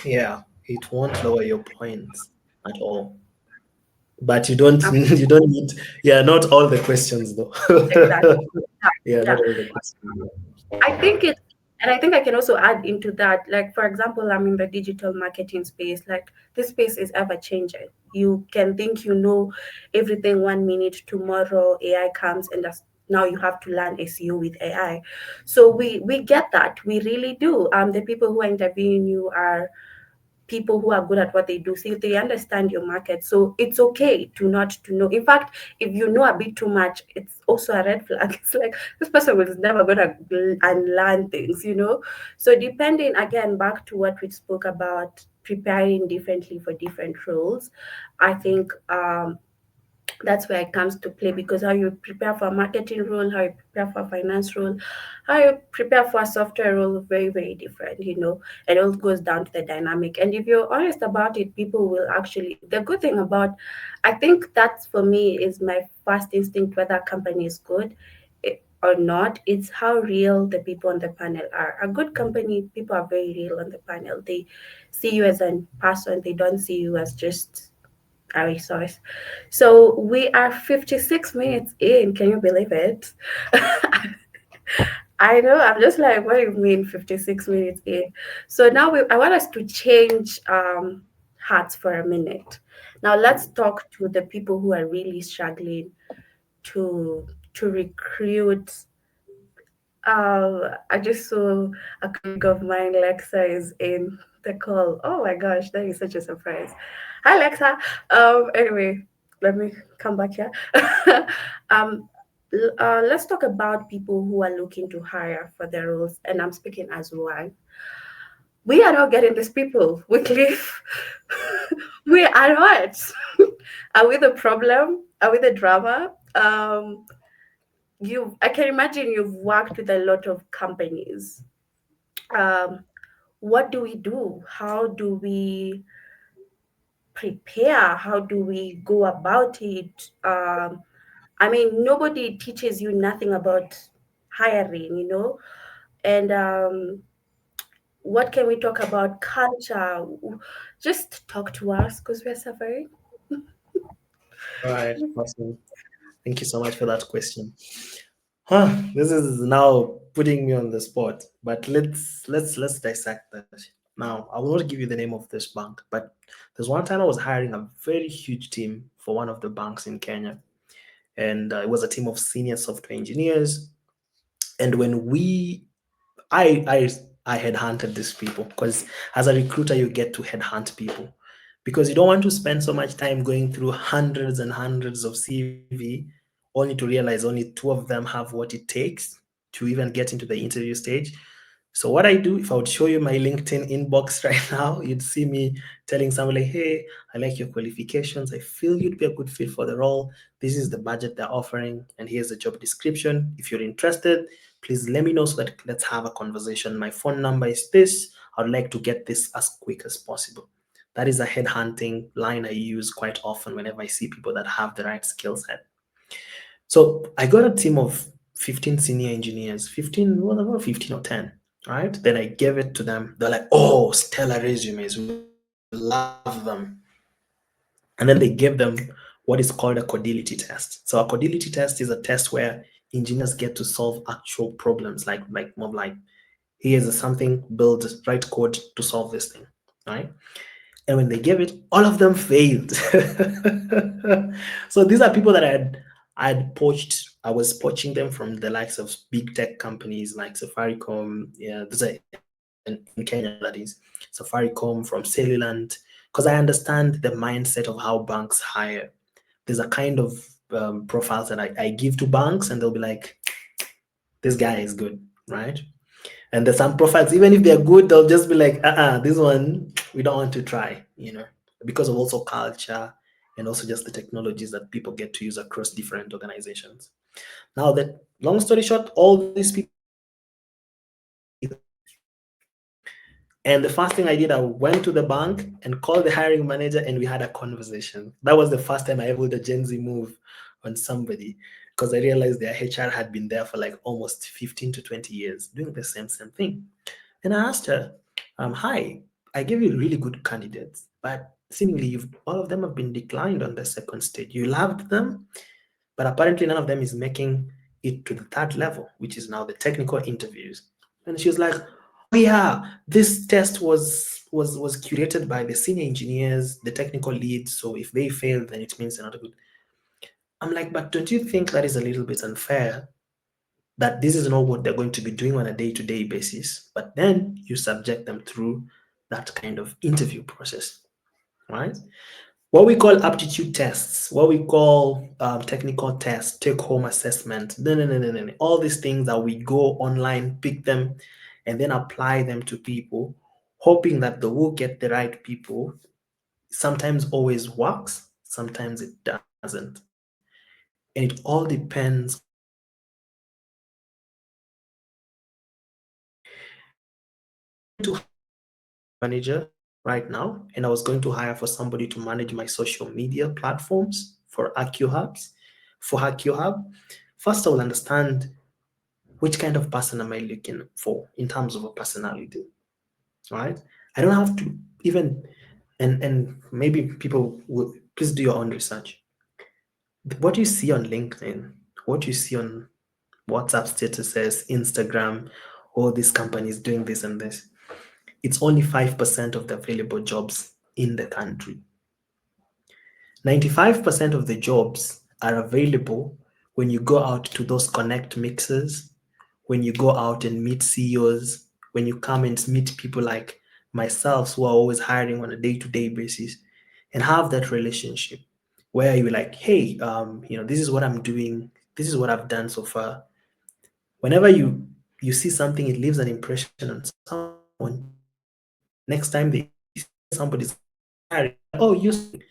Yeah, it won't lower your points at all, but you don't Um, you don't need, yeah, not all the questions though. exactly. Yeah. Yeah, not Yeah. all the questions. I think it, and I think I can also add into that. Like, for example, I'm in the digital marketing space. Like, this space is ever changing. You can think you know everything 1 minute, tomorrow AI comes and now you have to learn SEO with AI. So we get that. We really do. The people who are interviewing you are people who are good at what they do. See, they understand your market. So it's okay to not to know. In fact, if you know a bit too much, it's also a red flag. It's like this person was never gonna unlearn things. So depending again back to what we spoke about, preparing differently for different roles, I think that's where it comes to play, because how you prepare for a marketing role, how you prepare for a finance role, how you prepare for a software role, very, very different. It all goes down to the dynamic. And if you're honest about it, people will actually, the good thing about, I think that's for me is my first instinct whether a company is good. or not, it's how real the people on the panel are. A good company, people are very real on the panel. They see you as a person, they don't see you as just a resource. So we are 56 minutes in. Can you believe it? I know. I'm just like, what do you mean 56 minutes in? So now I want us to change hats for a minute. Now let's talk to the people who are really struggling to recruit. I just saw a colleague of mine, Lexa, is in the call. Oh my gosh, that is such a surprise. Hi, Lexa. Anyway, let me come back here. um, let's talk about people who are looking to hire for their roles, and I'm speaking as one. We are not getting these people. Wycliffe, we are not. Are we the problem? Are we the drama? I can imagine you've worked with a lot of companies. um, what do we do? How do we prepare? How do we go about it? I mean, nobody teaches you nothing about hiring, and what can we talk about culture? Just talk to us because we're suffering. All right, awesome. Thank you so much for that question. This is now putting me on the spot, but let's dissect that. Now, I will not give you the name of this bank, but there's one time I was hiring a very huge team for one of the banks in Kenya, and it was a team of senior software engineers. And when we I headhunted these people because as a recruiter you get to headhunt people because you don't want to spend so much time going through hundreds and hundreds of CV only to realize only two of them have what it takes to even get into the interview stage. So what I do, if I would show you my LinkedIn inbox right now, you'd see me telling someone like, "Hey, I like your qualifications. I feel you'd be a good fit for the role. This is the budget they're offering, and here's the job description. If you're interested, please let me know so that let's have a conversation. My phone number is this. I'd like to get this as quick as possible." That is a headhunting line I use quite often whenever I see people that have the right skill set. So I got a team of 15 senior engineers, 15, well, about 15 or 10, right? Then I gave it to them. They're like, "Oh, stellar resumes. We love them." And then they gave them what is called a codility test. So a codility test is a test where engineers get to solve actual problems, like more like, here's something, build, write code to solve this thing, right? And when they gave it, all of them failed. So these are people that I had poached. I was poaching them from the likes of big tech companies like Safaricom. Yeah, these are in Kenya, that is Safaricom, from Cellulant, because I understand the mindset of how banks hire. There's a kind of profiles that I give to banks, and they'll be like, "This guy is good," right? And there's some profiles, even if they're good, they'll just be like, this one we don't want to try, because of also culture and also just the technologies that people get to use across different organizations. Now, that long story short, all these people failed. And the first thing I did, I went to the bank and called the hiring manager, and we had a conversation. That was the first time I ever did a Gen Z move on somebody, because I realized their HR had been there for like almost 15 to 20 years doing the same thing. And I asked her, "Hi, I gave you really good candidates, but seemingly all of them have been declined on the second stage. You loved them, but apparently none of them is making it to the third level, which is now the technical interviews." And she was like, "Oh yeah, this test was curated by the senior engineers, the technical leads. So if they fail, then it means they're not good." I'm like, "But don't you think that is a little bit unfair? That this is not what they're going to be doing on a day-to-day basis, but then you subject them through that kind of interview process, right? What we call aptitude tests, what we call technical tests, take-home assessment, no. All these things that we go online, pick them, and then apply them to people, hoping that they will get the right people. Sometimes always works, sometimes it doesn't, and it all depends on the individual. If I was going to hire for a hiring manager right now, and I was going to hire for somebody to manage my social media platforms for Archeo Hubs, for Archeo Hub, first I will understand which kind of person am I looking for in terms of a personality, right? I don't have to even, and maybe people will please do your own research. What you see on LinkedIn, what you see on WhatsApp statuses, Instagram, all these companies doing this and this, it's only 5% of the available jobs in the country. 95% of the jobs are available when you go out to those connect mixes, when you go out and meet CEOs, when you come and meet people like myself who are always hiring on a day-to-day basis and have that relationship where you're like, hey, this is what I'm doing, this is what I've done so far. Whenever you see something, it leaves an impression on someone. Next time they see somebody's hiring, they're like, oh, you're somebody.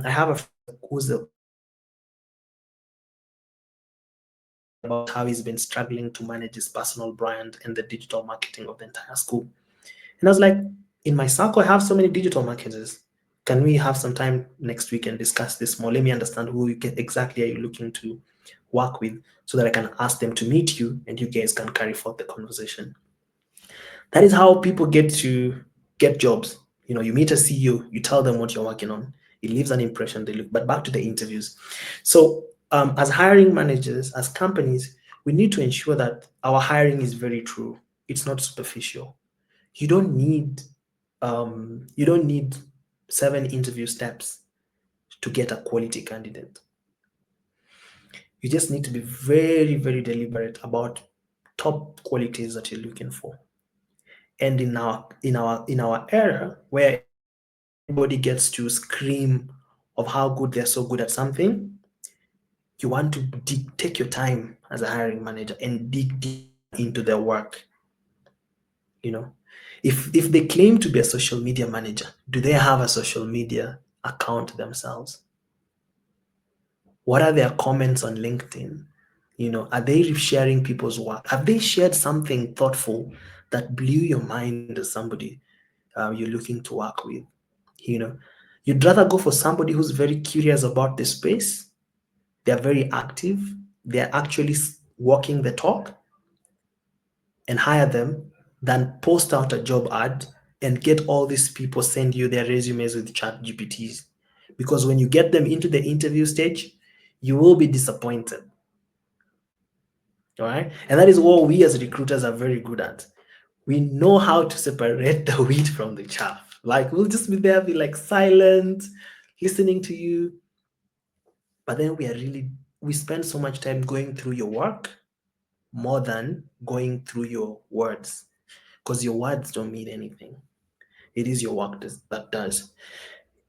I have a friend who's a content creator, and he was telling me about how he's been struggling to manage his personal brand and the digital marketing of the entire school. And I was like, in my circle, I have so many digital marketers. Can we have some time next week and discuss this more? Let me understand who you get exactly are you looking to work with so that I can ask them to meet you and you guys can carry forth the conversation. That is how people get to get jobs. You meet a CEO, you tell them what you're working on. It leaves an impression. They look, but back to the interviews. So, as hiring managers, as companies, we need to ensure that our hiring is very true. It's not superficial. You don't need, you don't need 7 interview steps to get a quality candidate. You just need to be very, very deliberate about top qualities that you're looking for. And in our era where everybody gets to scream of how good they're so good at something, you want to take your time as a hiring manager and dig deeper into their work. you know if they claim to be a social media manager, do they have a social media account themselves? What are their comments on LinkedIn? Are they sharing people's work? Have they shared something thoughtful that blew your mind as somebody you're looking to work with? You know, you'd rather go for somebody who's very curious about the space, they're very active, they're actually walking the talk, and hire them than post out a job ad and get all these people send you their resumes with chat GPTs. Because when you get them into the interview stage, you will be disappointed. All right. And that is what we as recruiters are very good at. We know how to separate the wheat from the chaff. Like we'll just be there, be like silent, listening to you. But then we spend so much time going through your work more than going through your words, because your words don't mean anything. It is your work that does.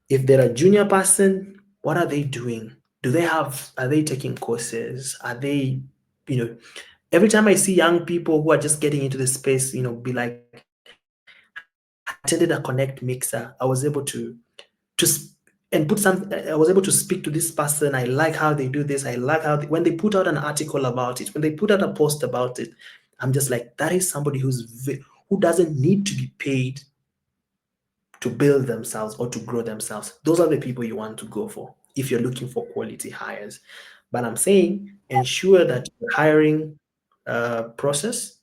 If they're a junior person, what are they doing? Are they taking courses? Are they, you know, every time I see young people who are just getting into the space, be like, I attended a Connect Mixer. I was able to and put some. I was able to speak to this person. I like how they do this. I like how when they put out an article about it, when they put out a post about it, I'm just like, that is somebody who doesn't need to be paid to build themselves or to grow themselves. Those are the people you want to go for if you're looking for quality hires. But I'm saying ensure that your hiring process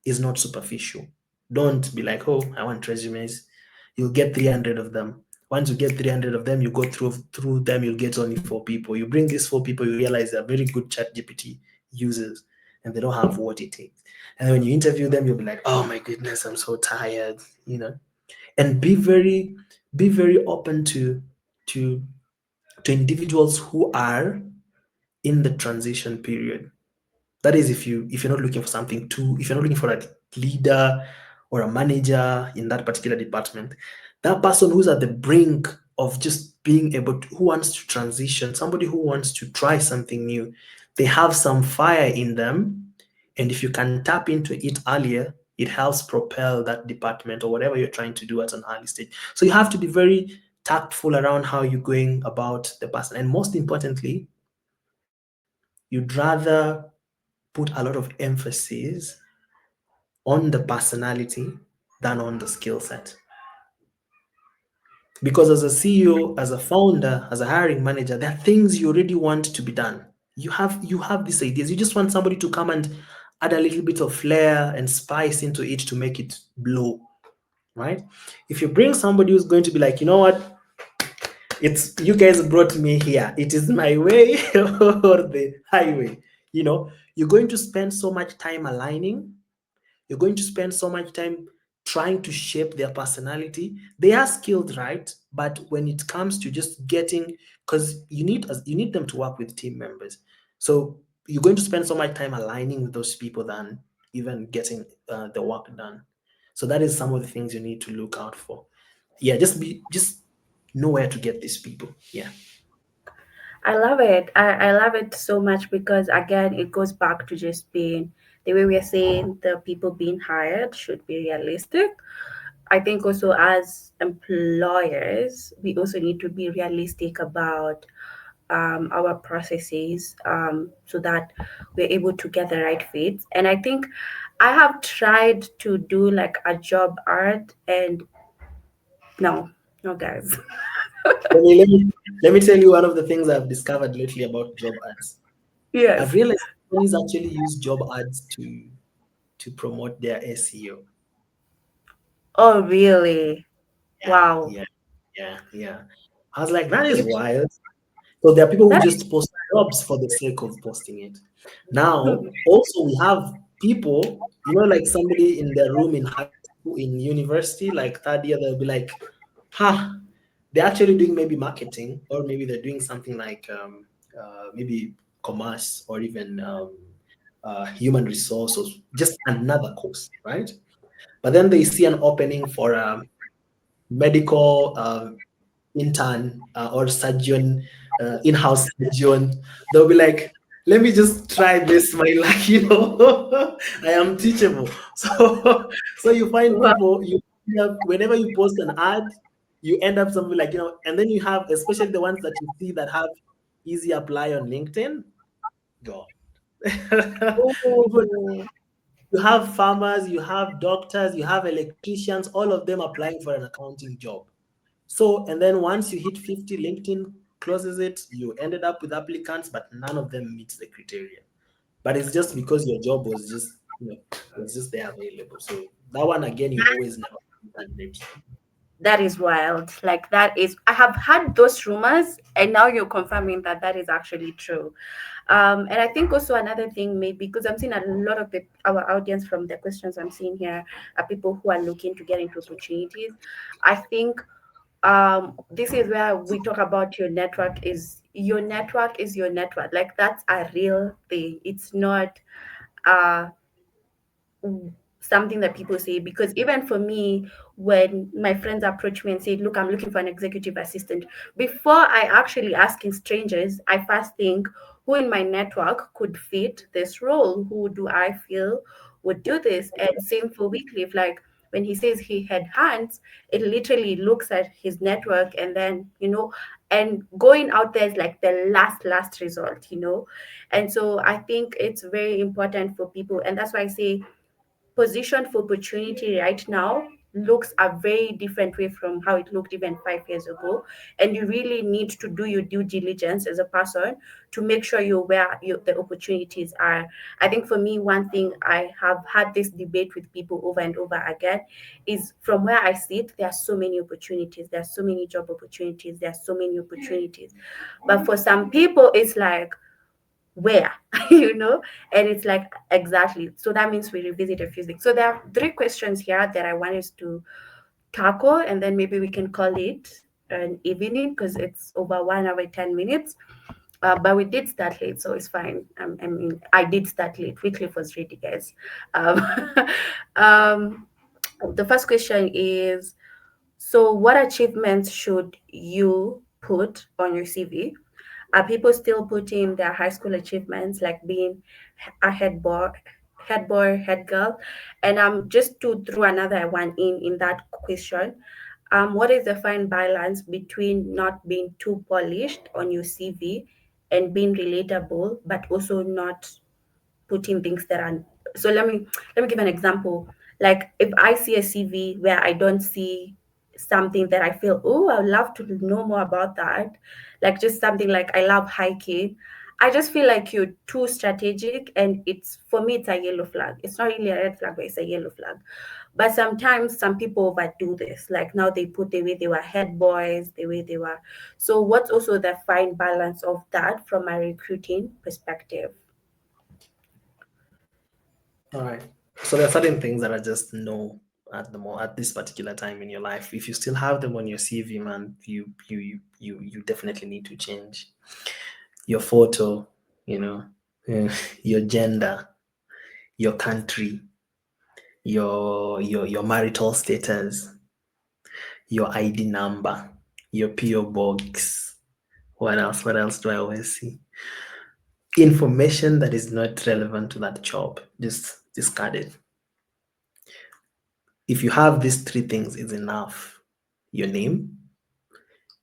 is not superficial. Don't be like, oh, I want resumes. You'll get 300 of them. Once you get 300 of them, you go through them, you'll get only 4 people. You bring these 4 people, you realize they're very good chat GPT users and they don't have what it takes. And when you interview them, you'll be like, oh my goodness, I'm so tired, and be very open to to individuals who are in the transition period. That is, if you're not looking for something too, if you're not looking for a leader or a manager in that particular department, that person who's at the brink of just being able to, who wants to transition, somebody who wants to try something new, they have some fire in them, and if you can tap into it earlier, it helps propel that department or whatever you're trying to do at an early stage. So you have to be very tactful around how you're going about the person, and most importantly, you'd rather put a lot of emphasis on the personality than on the skill set. Because as a CEO, as a founder, as a hiring manager, there are things you already want to be done. You have these ideas. You just want somebody to come and add a little bit of flair and spice into it to make it blow, right? If you bring somebody who's going to be like, you know what, it's you guys brought me here. It is my way or the highway. You're going to spend so much time aligning. You're going to spend so much time trying to shape their personality. They are skilled, right? But when it comes to just getting, because you need them to work with team members. So you're going to spend so much time aligning with those people than even getting the work done. So that is some of the things you need to look out for. Yeah, just know where to get these people. Yeah. I love it. I love it so much because again, it goes back to just being the way we are saying the people being hired should be realistic. I think also as employers, we also need to be realistic about our processes so that we're able to get the right fits. And I think I have tried to do like a job art, and no, no, guys. Let me tell you one of the things I've discovered lately about job ads. I've Yes. realized companies actually use job ads to promote their SEO. Oh, really? Yeah, Wow. yeah, yeah. I was like, that is Which wild. So there are people who that just post jobs for the sake of posting it. Now, also we have people, like somebody in their room in high school, in university, like third year, they'll be like, huh, they're actually doing maybe marketing, or maybe they're doing something like maybe commerce, or even human resource, or just another course, right? But then they see an opening for a medical intern or surgeon, in-house surgeon. They'll be like, let me just try this, my luck, I am teachable. So you find wow. people, whenever you post an ad, you end up something like, and then you have, especially the ones that you see that have easy apply on LinkedIn. God. People, Ooh. you have farmers, you have doctors, you have electricians, all of them applying for an accounting job. So, and then once you hit 50, LinkedIn closes it, you ended up with applicants, but none of them meets the criteria. But it's just because your job was just, was just there available. So that one again, you always never candidate. That is wild. Like that is, I have had those rumors, and now you're confirming that that is actually true. And I think also another thing, maybe because I'm seeing a lot of our audience from the questions I'm seeing here are people who are looking to get into opportunities. I think this is where we talk about your network. Like that's a real thing. It's not uh something that people say, because even for me, when my friends approach me and say, look, I'm looking for an executive assistant, before I actually asking strangers, I first think, who in my network could fit this role? Who do I feel would do this? And same for Wycliffe, like when he says he had hands, it literally looks at his network, and then and going out there is like the last result. And so I think it's very important for people, and that's why I say position for opportunity right now looks a very different way from how it looked even 5 years ago. And you really need to do your due diligence as a person to make sure you're where the opportunities are. I think for me, one thing I have had this debate with people over and over again is, from where I sit, there are so many opportunities, there are so many job opportunities, there are so many opportunities. But for some people, it's like, where and it's like, exactly. So that means we revisit a few things. So there are three questions here that I want us to tackle, and then maybe we can call it an evening because it's over 1 hour 10 minutes. But we did start late, so it's fine. I mean, I did start late. Wycliffe was ready, guys. um, um, the first question is, so what achievements should you put on your CV? Are people still putting their high school achievements, like being a head girl? And just to throw another one in that question, what is the fine balance between not being too polished on your CV and being relatable, but also not putting things that are, so let me give an example. Like if I see a CV where I don't see something that I feel, oh, I would love to know more about that, like just something like I love hiking, I just feel like you're too strategic, and it's for me, it's a yellow flag. It's not really a red flag, but it's a yellow flag. But sometimes some people overdo this. Like now they put the way they were head boys, the way they were. So what's also the fine balance of that from a recruiting perspective? All right. So there are certain things that are just no at this particular time in your life. If you still have them on your CV, man, you definitely need to change your photo, you know, your gender, your country, your marital status, your ID number, your PO box. What else? What else do I always see? Information that is not relevant to that job. Just discard it. If you have these three things, it's enough. Your name,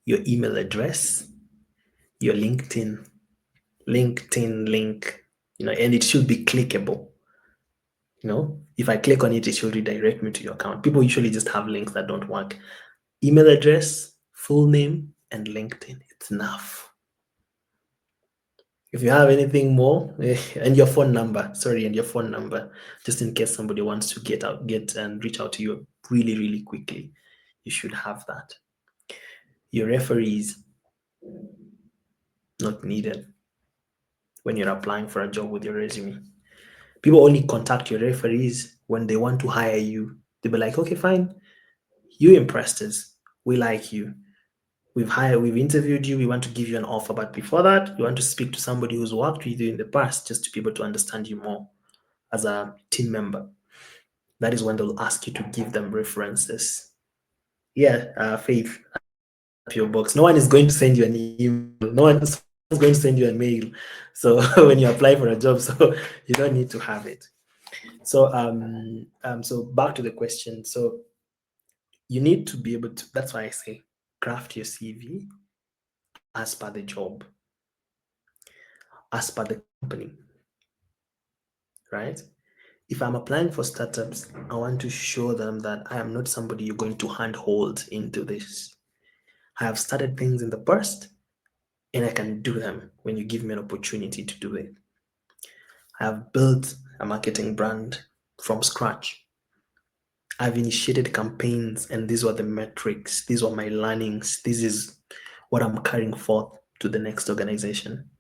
your email address, your LinkedIn link, and it should be clickable. If I click on it, it should redirect me to your account. People usually just have links that don't work. Email address, full name, and LinkedIn. It's enough. If you have anything more, and your phone number, sorry, and your phone number, just in case somebody wants to get and reach out to you really, really quickly, you should have that. Your referees, not needed when you're applying for a job with your resume. People only contact your referees when they want to hire you. They'll be like, okay, fine, you impressed us. We like you. We've interviewed you, we want to give you an offer. But before that, you want to speak to somebody who's worked with you in the past just to be able to understand you more as a team member. That is when they'll ask you to give them references. Yeah, Faith, PO box. No one is going to send you an email. Someone's going to send you a mail. So when you apply for a job, so you don't need to have it. So back to the question. So you need to be able to. That's why I say craft your CV as per the job, as per the company, right? If I'm applying for startups, I want to show them that I am not somebody you're going to handhold into this. I have started things in the past and I can do them when you give me an opportunity to do it. I have built a marketing brand from scratch. I've initiated campaigns, and these were the metrics, these were my learnings, this is what I'm carrying forth to the next organization.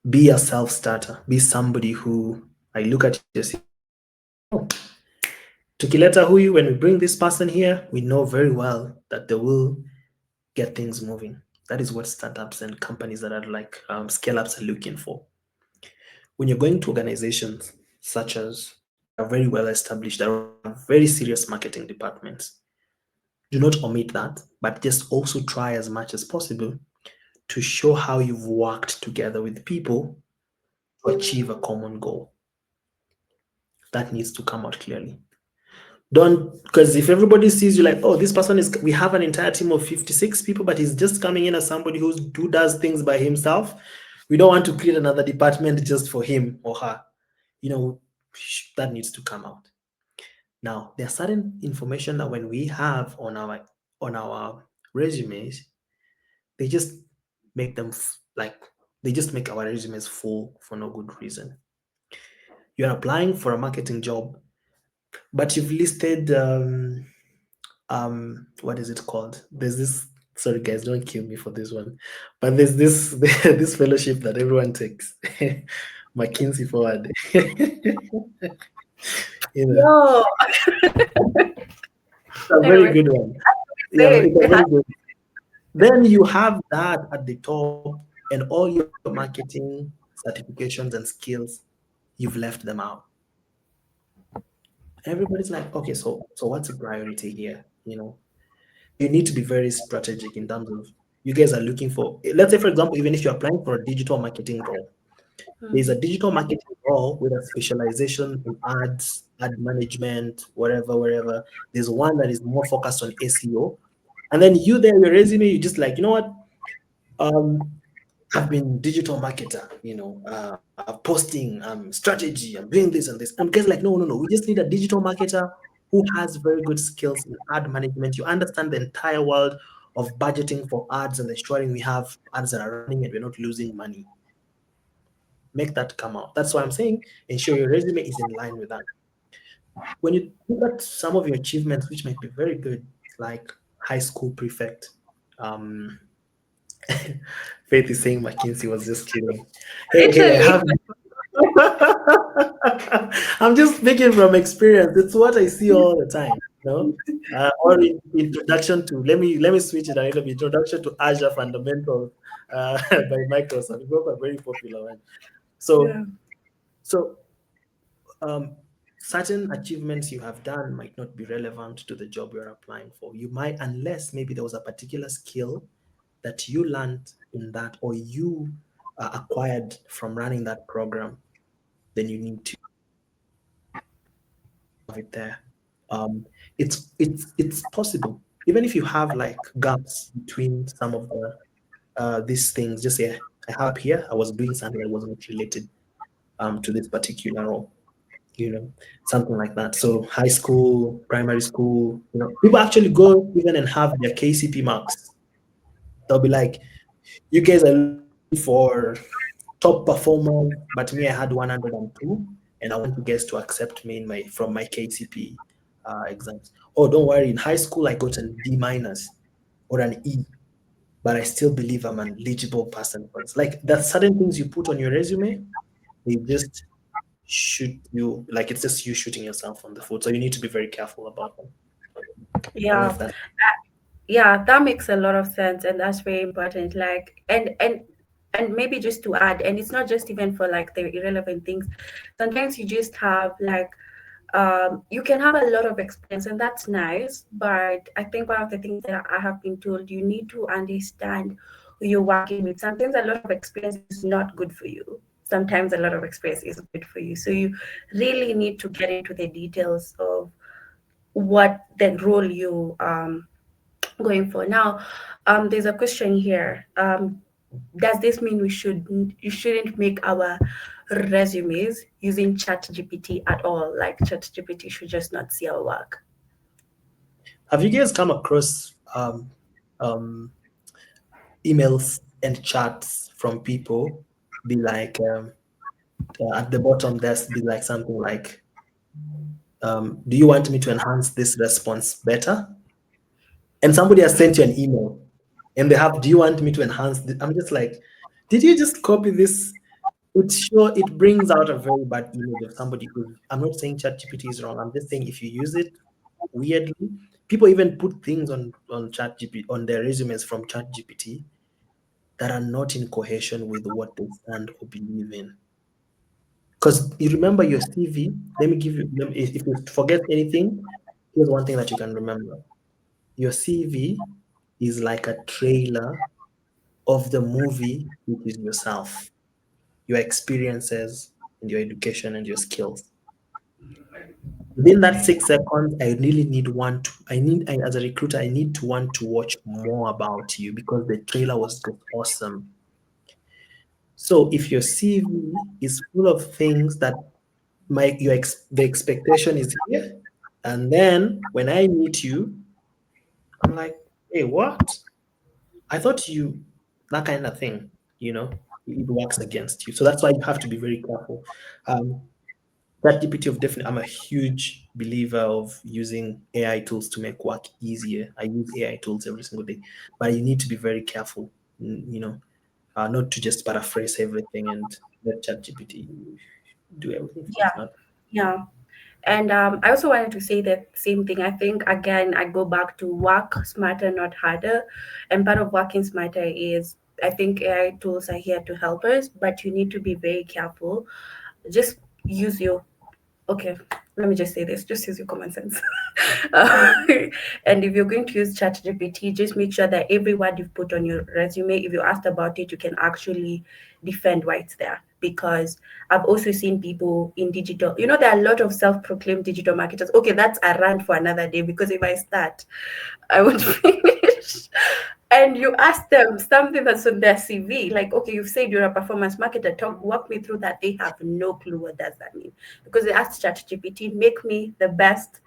Be a self starter, be somebody who I look at your CV and say, oh, Tukileta Huyu, when we bring this person here, we know very well that they will get things moving. That is what startups and companies that are like scale ups are looking for. When you're going to organizations such as that are very well established, that have very serious marketing departments, do not omit that, but just also try as much as possible to show how you've worked together with people to achieve a common goal. That needs to come out clearly. Don't, because if everybody sees you like, oh, this person is, we have an entire team of 56 people, but he's just coming in as somebody who does things by himself. We don't want to create another department just for him or her. You know, that needs to come out. Now, there are certain information that when we have on our resumes, they just make them like they just make our resumes full for no good reason. You're applying for a marketing job, but you've listed what is it called? There's this, sorry guys, don't kill me for this one, but there's this this fellowship that everyone takes. McKinsey forward. You know, Yo, it's a very anyway, good one. Yeah, say it's a it. very good. Then you have that at the top, and all your marketing certifications and skills, you've left them out. Everybody's like, okay, so what's a priority here? You need to be very strategic in terms of you guys are looking for, let's say, for example, even if you're applying for a digital marketing role, there's a Mhm. digital marketing role with a specialization in ads, ad management, wherever. There's one that is more focused on SEO. And then you there, your resume, you just like, you know what? Um, I've been digital marketer, posting strategy, I'm doing this and this. And guys like, no. We just need a digital marketer who has very good skills in ad management. You understand the entire world of budgeting for ads and ensuring we have ads that are running and we're not losing money. Make that come out. That's why I'm saying ensure your resume is in line with that. When you look at some of your achievements, which might be very good, like high school prefect, um, Faith is saying McKinsey was just kidding. Hey, hey, I Literally. have. I'm just speaking from experience. It's what I see all the time. You know, or introduction to let me switch it a little bit. Introduction to Azure Fundamentals by Microsoft. Both are very popular, right? Yeah. So, so um, certain achievements you have done might not be relevant to the job you're applying for. You might, unless maybe there was a particular skill that you learned in that or you acquired from running that program, then you need to have it there. It's possible, even if you have like gaps between some of the these things. Just say I have here. I was doing something that was not related to this particular role. You know, something like that. So high school, primary school. You know, people actually go even and have their KCP marks. They'll be like, "You guys are looking for top performers, but me, I had 102, and I want you guys to accept me in my from my KCP exams. Oh, don't worry. In high school, I got an D minus or an E, but I still believe I'm an eligible person for this. Like there's certain things you put on your resume, they just shoot you like it's just you shooting yourself on the foot. So you need to be very careful about them. I don't know Yeah. if that's Yeah, that makes a lot of sense, and that's very important. Like, and maybe just to add, and it's not just even for like the irrelevant things. Sometimes you just have like, you can have a lot of experience, and that's nice. But I think one of the things that I have been told, you need to understand who you're working with. Sometimes a lot of experience is not good for you. Sometimes a lot of experience is good for you. So you really need to get into the details of what the role you going for. Now, there's a question here. Does this mean you shouldn't make our resumes using ChatGPT at all? Like ChatGPT should just not see our work. have you guys come across um emails and chats from people be like at the bottom there's be like something like do you want me to enhance this response better? And somebody has sent you an email and they have, do you want me to enhance this? I'm just like, did you just copy this? It's sure it brings out a very bad image of somebody who, I'm not saying ChatGPT is wrong. I'm just saying if you use it weirdly, people even put things on ChatGPT on their resumes from ChatGPT that are not in cohesion with what they stand or believe in. Because you remember your CV, let me give you, if you forget anything, here's one thing that you can remember. Your CV is like a trailer of the movie, which is yourself, your experiences, and your education and your skills. Within that 6 seconds, I really need as a recruiter, I need to want to watch more about you because the trailer was just awesome. So if your CV is full of things that the expectation is here, and then when I meet you, I'm like, hey, what? I thought you that kind of thing, you know, it works against you. So that's why you have to be very careful. Um, that GPT of definitely, I'm a huge believer of using AI tools to make work easier. I use AI tools every single day, but you need to be very careful, you know, not to just paraphrase everything and let ChatGPT do everything for Yeah, us. Not yeah. And I also wanted to say that same thing. I think again, I go back to work smarter, not harder. And part of working smarter is I think AI tools are here to help us, but you need to be very careful. Just use your okay, let me just say this, just use your common sense. Uh, and if you're going to use ChatGPT, just make sure that every word you've put on your resume, if you're asked about it, you can actually defend why it's there. Because I've also seen people in digital, there are a lot of self-proclaimed digital marketers. Okay, that's a rant for another day because if I start, I would finish. And you ask them something that's on their CV, like, okay, you've said you're a performance marketer. Walk me through that. They have no clue what does that mean because they asked ChatGPT, make me the best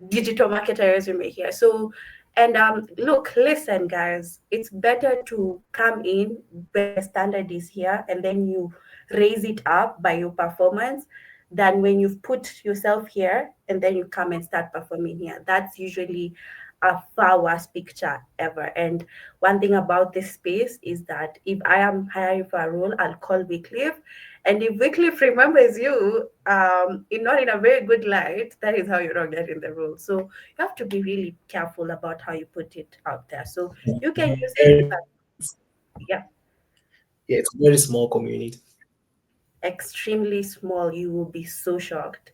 digital marketer resume here. So And look, listen, guys, it's better to come in when the standard is here and then you raise it up by your performance than when you've put yourself here and then you come and start performing here. That's usually a far worse picture ever. And one thing about this space is that if I am hiring for a role, I'll call Wycliffe. And if Wycliffe remembers you, not in a very good light, that is how you're not getting the role. So you have to be really careful about how you put it out there. So you can use it, but yeah, Yeah, it's a very small community. extremely small. You will be so shocked.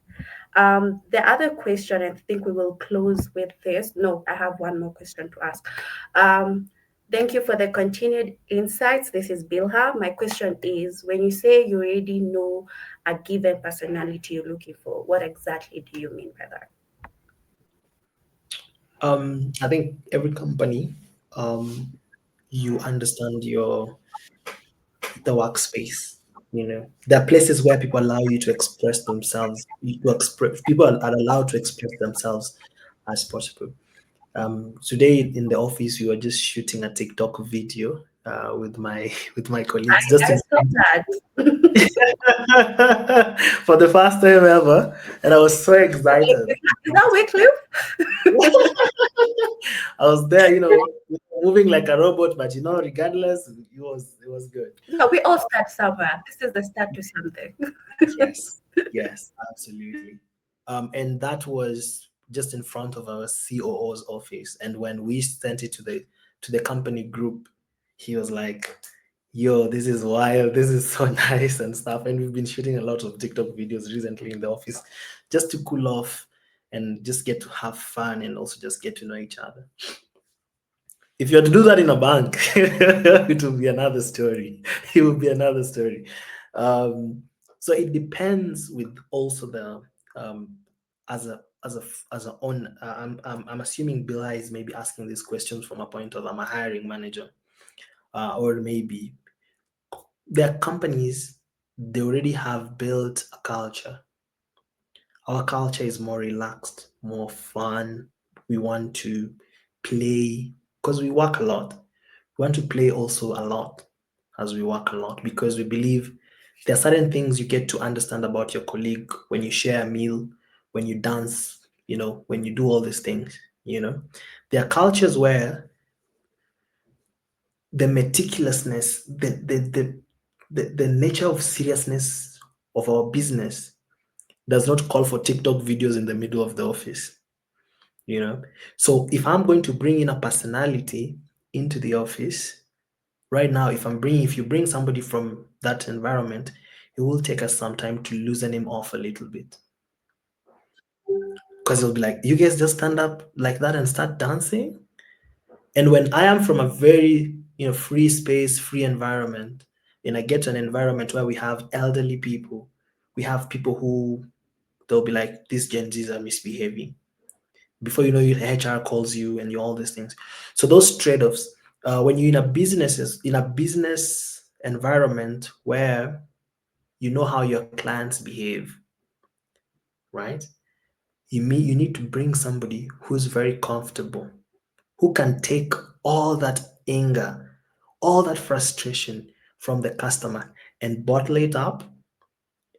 The other question, I think we will close with this. No, I have one more question to ask. Um, Thank you for the continued insights. This is Bilha. My question is, when you say you already know a given personality you're looking for, what exactly do you mean by that? I think every company, um, you understand your the workspace. There are places where people allow you to express themselves. People are allowed to express themselves as possible. Today in the office, we were just shooting a TikTok video with my with my colleagues, just I to saw that. for the first time ever, and I was so Is excited. that Wycliffe? I was there, moving like a robot, but regardless, it was good. Yeah, we all start somewhere. This is the start to something. Yes, yes, absolutely. And that was just in front of our COO's office. And when we sent it to the company group, he was like, "Yo, this is wild. This is so nice and stuff." And we've been shooting a lot of TikTok videos recently in the office, just to cool off and just get to have fun and also just get to know each other. If you had to do that in a bank, it will be another story. It will be another story. Um, so it depends with also the as a as a as a on. I'm assuming Billa is maybe asking these questions from a point of I'm a hiring manager, or maybe there are companies they already have built a culture. Our culture is more relaxed, more fun. We want to play because we work a lot. We want to play also a lot as we work a lot because we believe there are certain things you get to understand about your colleague when you share a meal, when you dance, when you do all these things. There are cultures where the meticulousness, the nature of seriousness of our business does not call for TikTok videos in the middle of the office. So if I'm going to bring in a personality into the office right now, if you bring somebody from that environment, it will take us some time to loosen him off a little bit, because it'll be like, you guys just stand up like that and start dancing. And when I am from a very free space, free environment, and I get to an environment where we have elderly people, we have people who they'll be like, these Gen Zs are misbehaving. Before you know it, HR calls you and you all these things. So those trade-offs, when you're in a business environment where you know how your clients behave, right? You need to bring somebody who's very comfortable, who can take all that anger, all that frustration from the customer and bottle it up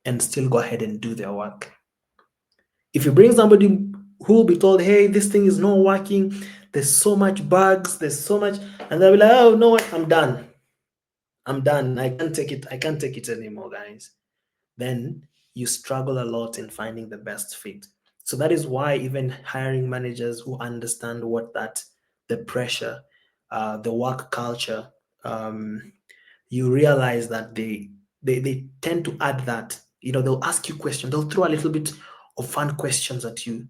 and still go ahead and do their work. If you bring somebody who will be told, hey, this thing is not working, there's so much bugs, there's so much, and they'll be like, oh, no, what? I'm done. I'm done. I can't take it. I can't take it anymore, guys. Then you struggle a lot in finding the best fit. So that is why even hiring managers who understand the pressure, the work culture, um, you realize that they tend to add that. They'll ask you questions. They'll throw a little bit of fun questions at you.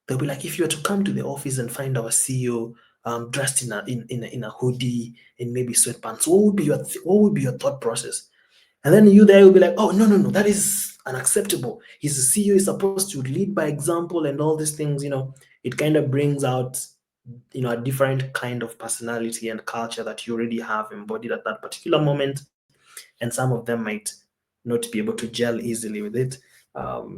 They'll be like, if you were to come to the office and find our CEO dressed in a hoodie and maybe sweatpants, what would be your thought process? And then you there will be like, oh, no, no, no, that is unacceptable. He's a CEO, is supposed to lead by example and all these things. It kind of brings out, a different kind of personality and culture that you already have embodied at that particular moment. And some of them might not be able to gel easily with it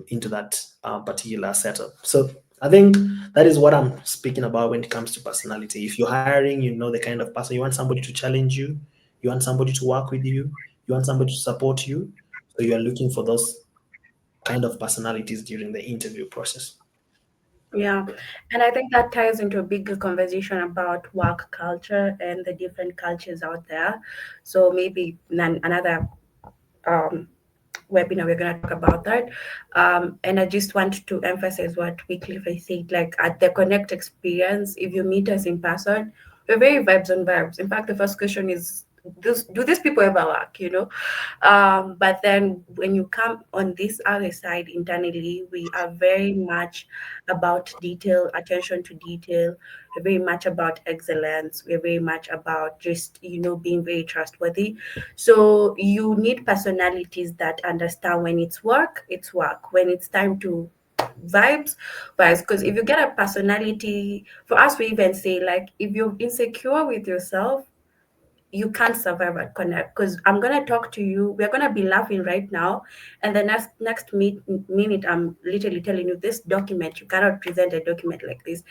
into that particular setup. So I think that is what I'm speaking about when it comes to personality. If you're hiring, you know the kind of person you want, somebody to challenge you, you want somebody to work with you want somebody to support you. So you are looking for those kind of personalities during the interview process. Yeah, and I think that ties into a bigger conversation about work culture and the different cultures out there. So maybe another um, webinar we're going to talk about that. And I just want to emphasize what Wycliffe said, like at the Connect experience, if you meet us in person, we're very vibes on vibes. In fact, the first question is, do these people ever work, but then when you come on this other side internally, we are very much about detail, attention to detail. We're very much about excellence. We're very much about just, being very trustworthy. So you need personalities that understand when it's work, it's work. When it's time to vibes, vibes. Because if you get a personality, for us, we even say, like, if you're insecure with yourself, you can't survive at Connect, because I'm gonna talk to you. We're gonna be laughing right now, and the next minute, I'm literally telling you this document. You cannot present a document like this,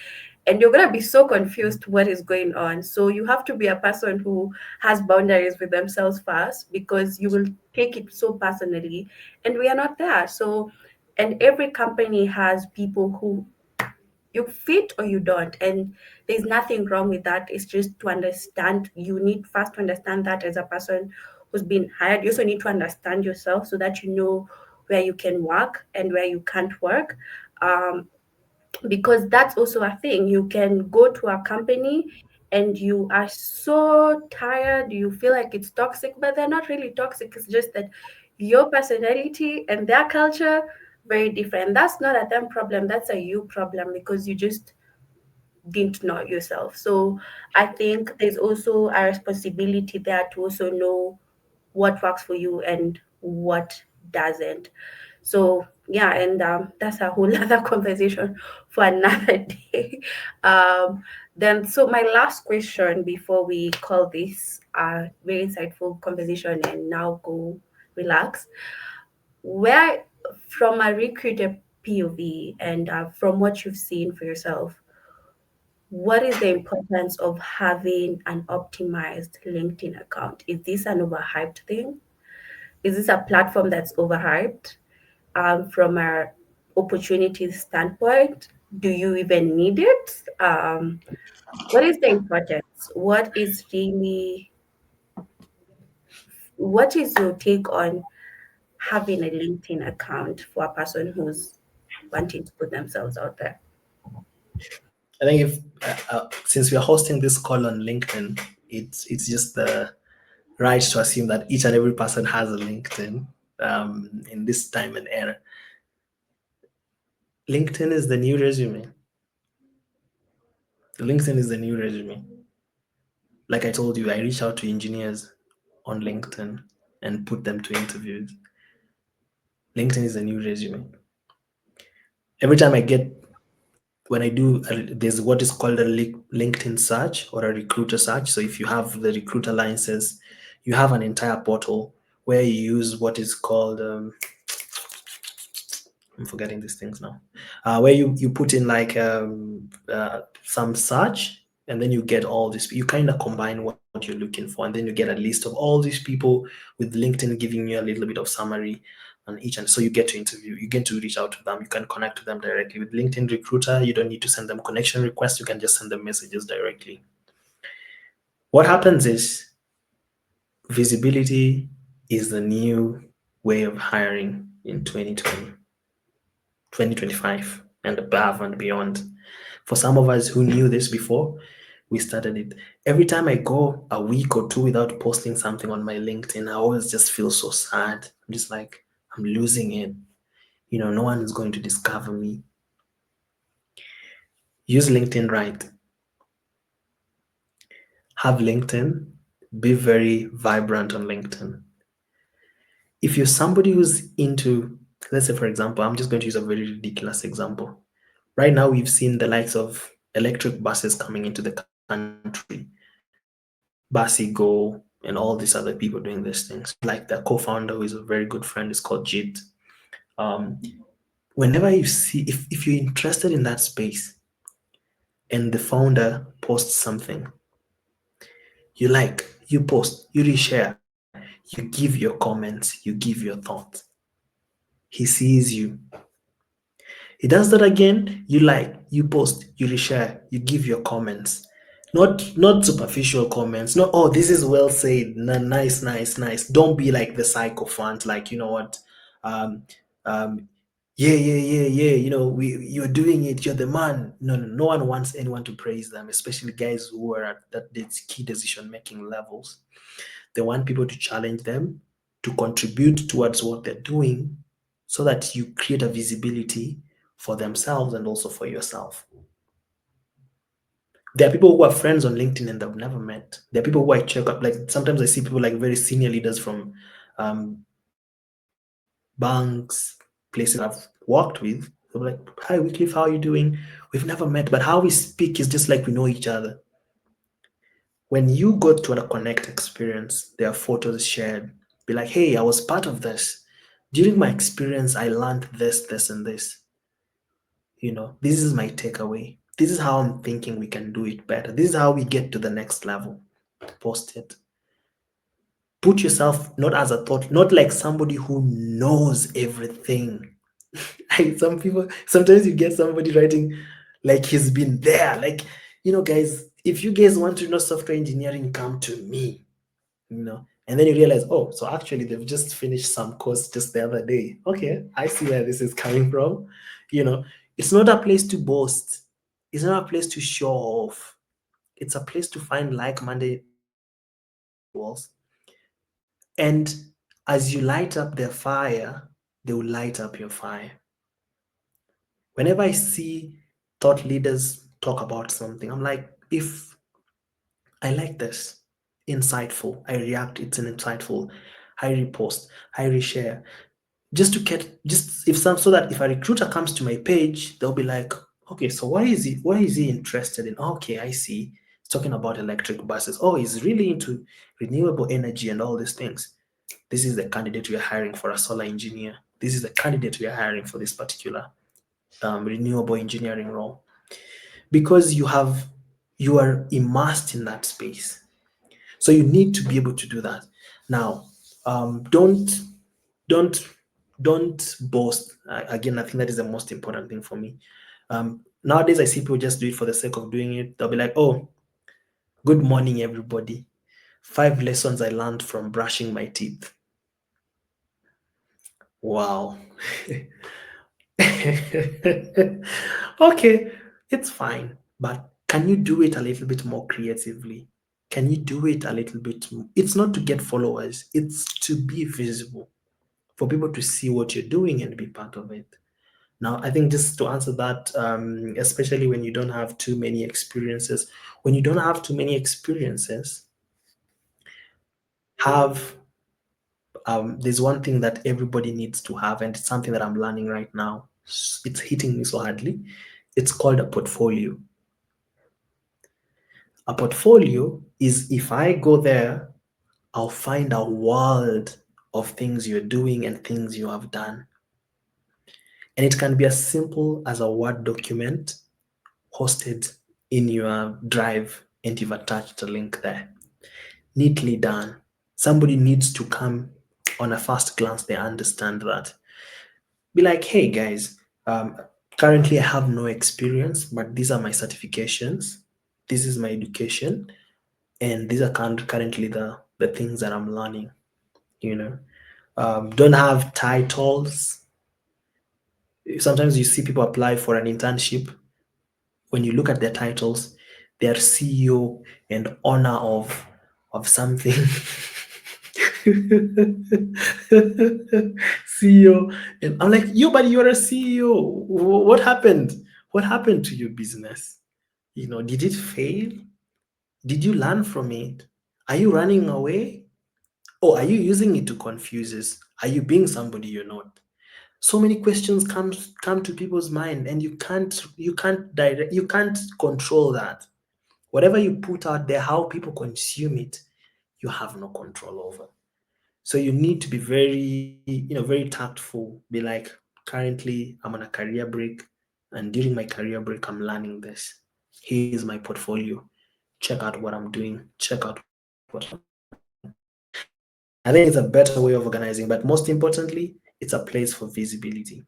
and you're gonna be so confused what is going on. So you have to be a person who has boundaries with themselves first, because you will take it so personally, and we are not there. So, and every company has people who you fit or you don't, and there's nothing wrong with that. It's just to understand, you need first to understand that as a person who's been hired. You also need to understand yourself so that you know where you can work and where you can't work. um, because that's also a thing. You can go to a company and you are so tired, you feel like it's toxic, but they're not really toxic. It's just that your personality and their culture very different. That's not a them problem, that's a you problem, because you just didn't know yourself. So I think there's also a responsibility there to also know what works for you and what doesn't. So yeah, and that's a whole other conversation for another day. Then, so my last question before we call this a very insightful conversation and now go relax, where, from a recruiter POV and from what you've seen for yourself, what is the importance of having an optimized LinkedIn account? Is this an overhyped thing? Is this a platform that's overhyped? From a opportunity standpoint, do you even need it? What is the importance? What is your take on having a LinkedIn account for a person who's wanting to put themselves out there? I think if since we are hosting this call on LinkedIn, it's just the right to assume that each and every person has a LinkedIn in this time and era. LinkedIn is the new resume. LinkedIn is the new resume. Like I told you, I reach out to engineers on LinkedIn and put them to interviews. LinkedIn is the new resume. Every time I get, when I do, there's what is called a LinkedIn search or a recruiter search. So if you have the recruiter license, you have an entire portal where you use what is called I'm forgetting these things now. Where you put in like some search, and then you get all this. You kind of combine what you're looking for, and then you get a list of all these people with LinkedIn giving you a little bit of summary on each, and so you get to interview. You get to reach out to them. You can connect to them directly with LinkedIn Recruiter. You don't need to send them connection requests. You can just send them messages directly. What happens is visibility is the new way of hiring in 2020. 2025 and above and beyond. For some of us who knew this before, we started it. Every time I go a week or two without posting something on my LinkedIn, I always just feel so sad. I'm just like, I'm losing it. No one is going to discover me. Use LinkedIn right. Have LinkedIn. Be very vibrant on LinkedIn. If you're somebody who's into, let's say, for example, I'm just going to use a very ridiculous example. Right now, we've seen the likes of electric buses coming into the country, Basi Go, and all these other people doing these things. Like the co-founder, who is a very good friend, is called Jit. Whenever you see, if you're interested in that space and the founder posts something, you like, you post, you reshare, you give your comments, you give your thoughts. He sees you. He does that again, you like, you post, you reshare, you give your comments. Not superficial comments. Not, oh, this is well said. Nice, nice, nice. Don't be like the sycophant, like, you know what? Um, um, yeah, yeah, yeah, yeah. You're doing it. You're the man. No, no, no one wants anyone to praise them, especially guys who are at that key decision making levels. They want people to challenge them, to contribute towards what they're doing, so that you create a visibility for themselves and also for yourself. There are people who are friends on LinkedIn and they've never met. There are people who I check up. Like sometimes I see people like very senior leaders from banks, places I've worked with. They're like, "Hi, Wycliffe, how are you doing? We've never met, but how we speak is just like we know each other." When you go to a connect experience, there are photos shared. Be like, "Hey, I was part of this. During my experience, I learned this, this, and this. This is my takeaway. This is how I'm thinking we can do it better. This is how we get to the next level." Post it. Put yourself not as a thought, not like somebody who knows everything. Some people, sometimes you get somebody writing like he's been there. Like, guys, if you guys want to know software engineering, come to me. And then you realize, oh, so actually they've just finished some course just the other day. Okay, I see where this is coming from. You know, it's not a place to boast. It's not a place to show off. It's a place to find like-minded individuals. And as you light up their fire, they will light up your fire. Whenever I see thought leaders talk about something, I'm like, if I like this, insightful, I react, it's an insightful, I repost, I reshare, just to get, just if some, so that if a recruiter comes to my page, they'll be like, okay, so why is he interested in? Okay, I see. He's talking about electric buses. Oh, he's really into renewable energy and all these things. This is the candidate we are hiring for a solar engineer. This is the candidate we are hiring for this particular renewable engineering role, because you are immersed in that space. So you need to be able to do that. Now, don't don't boast. Again, I think that is the most important thing for me. Nowadays, I see people just do it for the sake of doing it. They'll be like, "Oh, good morning, everybody. 5 lessons I learned from brushing my teeth." Wow. Okay, it's fine, but can you do it a little bit more creatively? Can you do it a little bit? It's not to get followers, it's to be visible, for people to see what you're doing and be part of it. Now, I think just to answer that, especially when you don't have too many experiences, when you don't have too many experiences, have there's one thing that everybody needs to have, and it's something that I'm learning right now. It's hitting me so hardly. It's called a portfolio. A portfolio is, if I go there, I'll find a world of things you're doing and things you have done. And it can be as simple as a Word document hosted in your drive and you've attached a link there. Neatly done. Somebody needs to come, on a first glance, they understand that. Be like, hey guys, currently I have no experience, but these are my certifications. This is my education. And these are currently the things that I'm learning, you know. Don't have titles. Sometimes you see people apply for an internship. When you look at their titles, they are CEO and owner of something. CEO, and I'm like, you, but you're a CEO. What happened? What happened to your business? Did it fail? Did you learn from it? Are you running away? Or are you using it to confuse us? Are you being somebody you're not? So many questions come to people's mind, and you can't control that. Whatever you put out there, how people consume it, you have no control over. So you need to be very tactful. Be like, Currently, I'm on a career break, and during my career break, I'm learning this. Here's my portfolio. Check out what I'm doing. Check out what I'm doing. I think it's a better way of organizing, but most importantly, it's a place for visibility.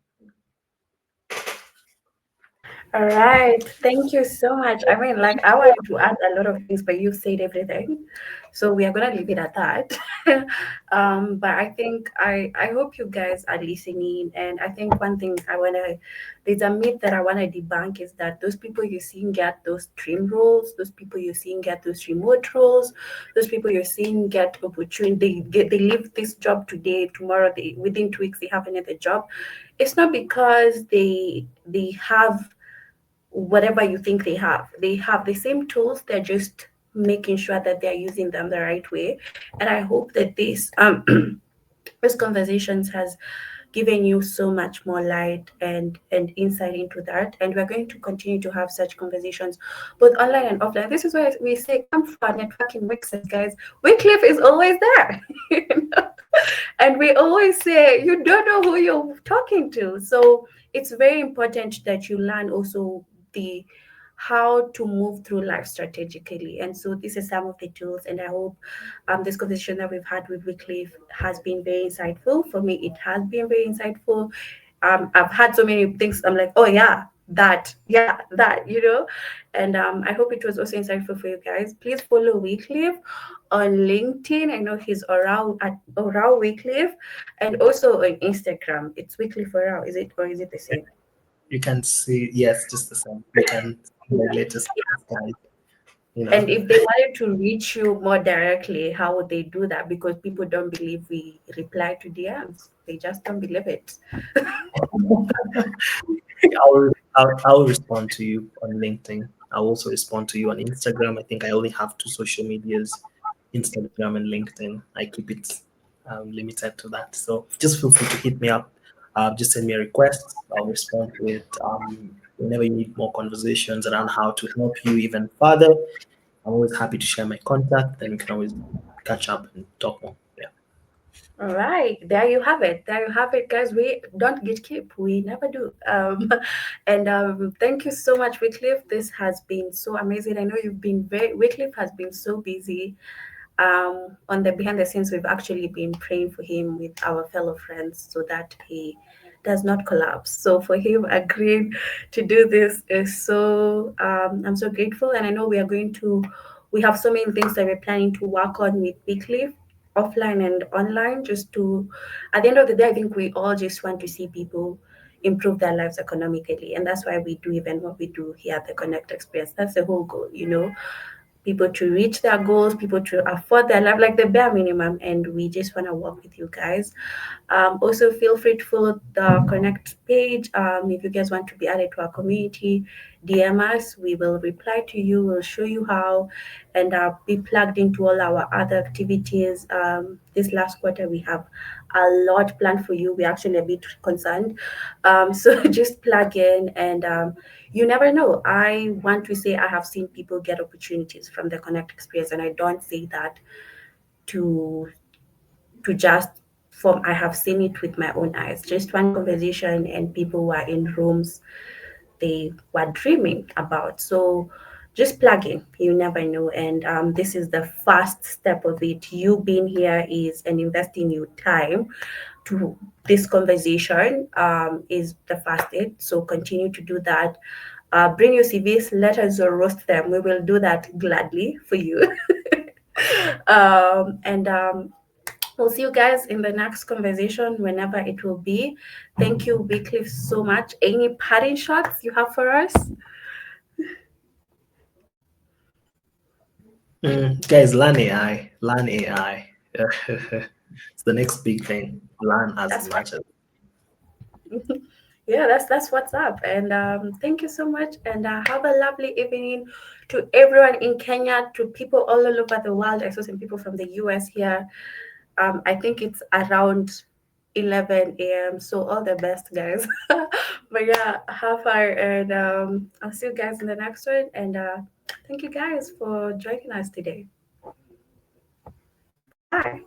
All right. Thank you so much. I mean, like, I wanted to add a lot of things, but you've said everything. So we are gonna leave it at that. But I think I hope you guys are listening. And I think one thing there's a myth that I wanna debunk is that those people you're seeing get those dream roles, those people you're seeing get those remote roles, those people you're seeing get opportunity, they leave this job today, tomorrow they within 2 weeks they have another job. It's not because they have whatever you think they have. They have the same tools, they're just making sure that they're using them the right way. And I hope that this this conversations has given you so much more light and insight into that. And we're going to continue to have such conversations both online and offline. This is why we say come for our networking mixes, guys. Wycliffe is always there. You know? And we always say you don't know who you're talking to, so it's very important that you learn also the how to move through life strategically. And so this is some of the tools, and I hope this conversation that we've had with Wycliffe has been very insightful. For me, it has been very insightful. I've had so many things. I'm like, oh yeah, that, you know. And I hope it was also insightful for you guys. Please follow Wycliffe on LinkedIn. I know he's around at around Wycliffe, and also on Instagram. It's Wycliffe around. Is it, or is it the same? You can see, yes, just the same. You can see my latest post, guys. You know, And if they wanted to reach you more directly, how would they do that? Because people don't believe we reply to DMs. They just don't believe it. I'll respond to you on LinkedIn. I'll also respond to you on Instagram. I think I only have two social medias, Instagram and LinkedIn. I keep it limited to that. So just feel free to hit me up. Just send me a request. I'll respond to it. Whenever you need more conversations around how to help you even further, I'm always happy to share my contact. Then we can always catch up and talk more. Yeah. All right, there you have it. There you have it, guys. We don't gatekeep. We never do. And thank you so much, Wycliffe. This has been so amazing. I know you've been very. Wycliffe has been so busy. On the behind the scenes, we've actually been praying for him with our fellow friends so that he does not collapse. So for him agreeing to do this is so I'm so grateful, and I know we are going to. We have so many things that we're planning to work on with Wycliffe, offline and online, just to at the end of the day, I think we all just want to see people improve their lives economically, and that's why we do even what we do here at the Connect Experience. That's the whole goal, you know, people to reach their goals, people to afford their life, like the bare minimum. And we just want to work with you guys. Also, feel free to follow the Connect page. If you guys want to be added to our community, DM us. We will reply to you. We'll show you how, and be plugged into all our other activities. This last quarter, we have a lot planned for you. We're actually a bit concerned. So just plug in, and you never know. I want to say I have seen people get opportunities from the Connect experience, and I don't say that to just from I have seen it with my own eyes. Just one conversation, and people were in rooms they were dreaming about. So just plug in. You never know. And this is the first step of it. You being here is and investing your time to this conversation is the first aid. So continue to do that. Bring your CVs, let us roast them. We will do that gladly for you. And we'll see you guys in the next conversation, whenever it will be. Thank you, Wycliffe, so much. Any parting shots you have for us? Guys, learn AI. Learn AI. It's the next big thing. Learn as That's right. much as. Yeah, that's what's up. And thank you so much. And have a lovely evening to everyone in Kenya, to people all over the world. I saw some people from the US here. I think it's around 11 a.m. So all the best, guys. But yeah, have fun, and I'll see you guys in the next one. And thank you guys for joining us today. Bye.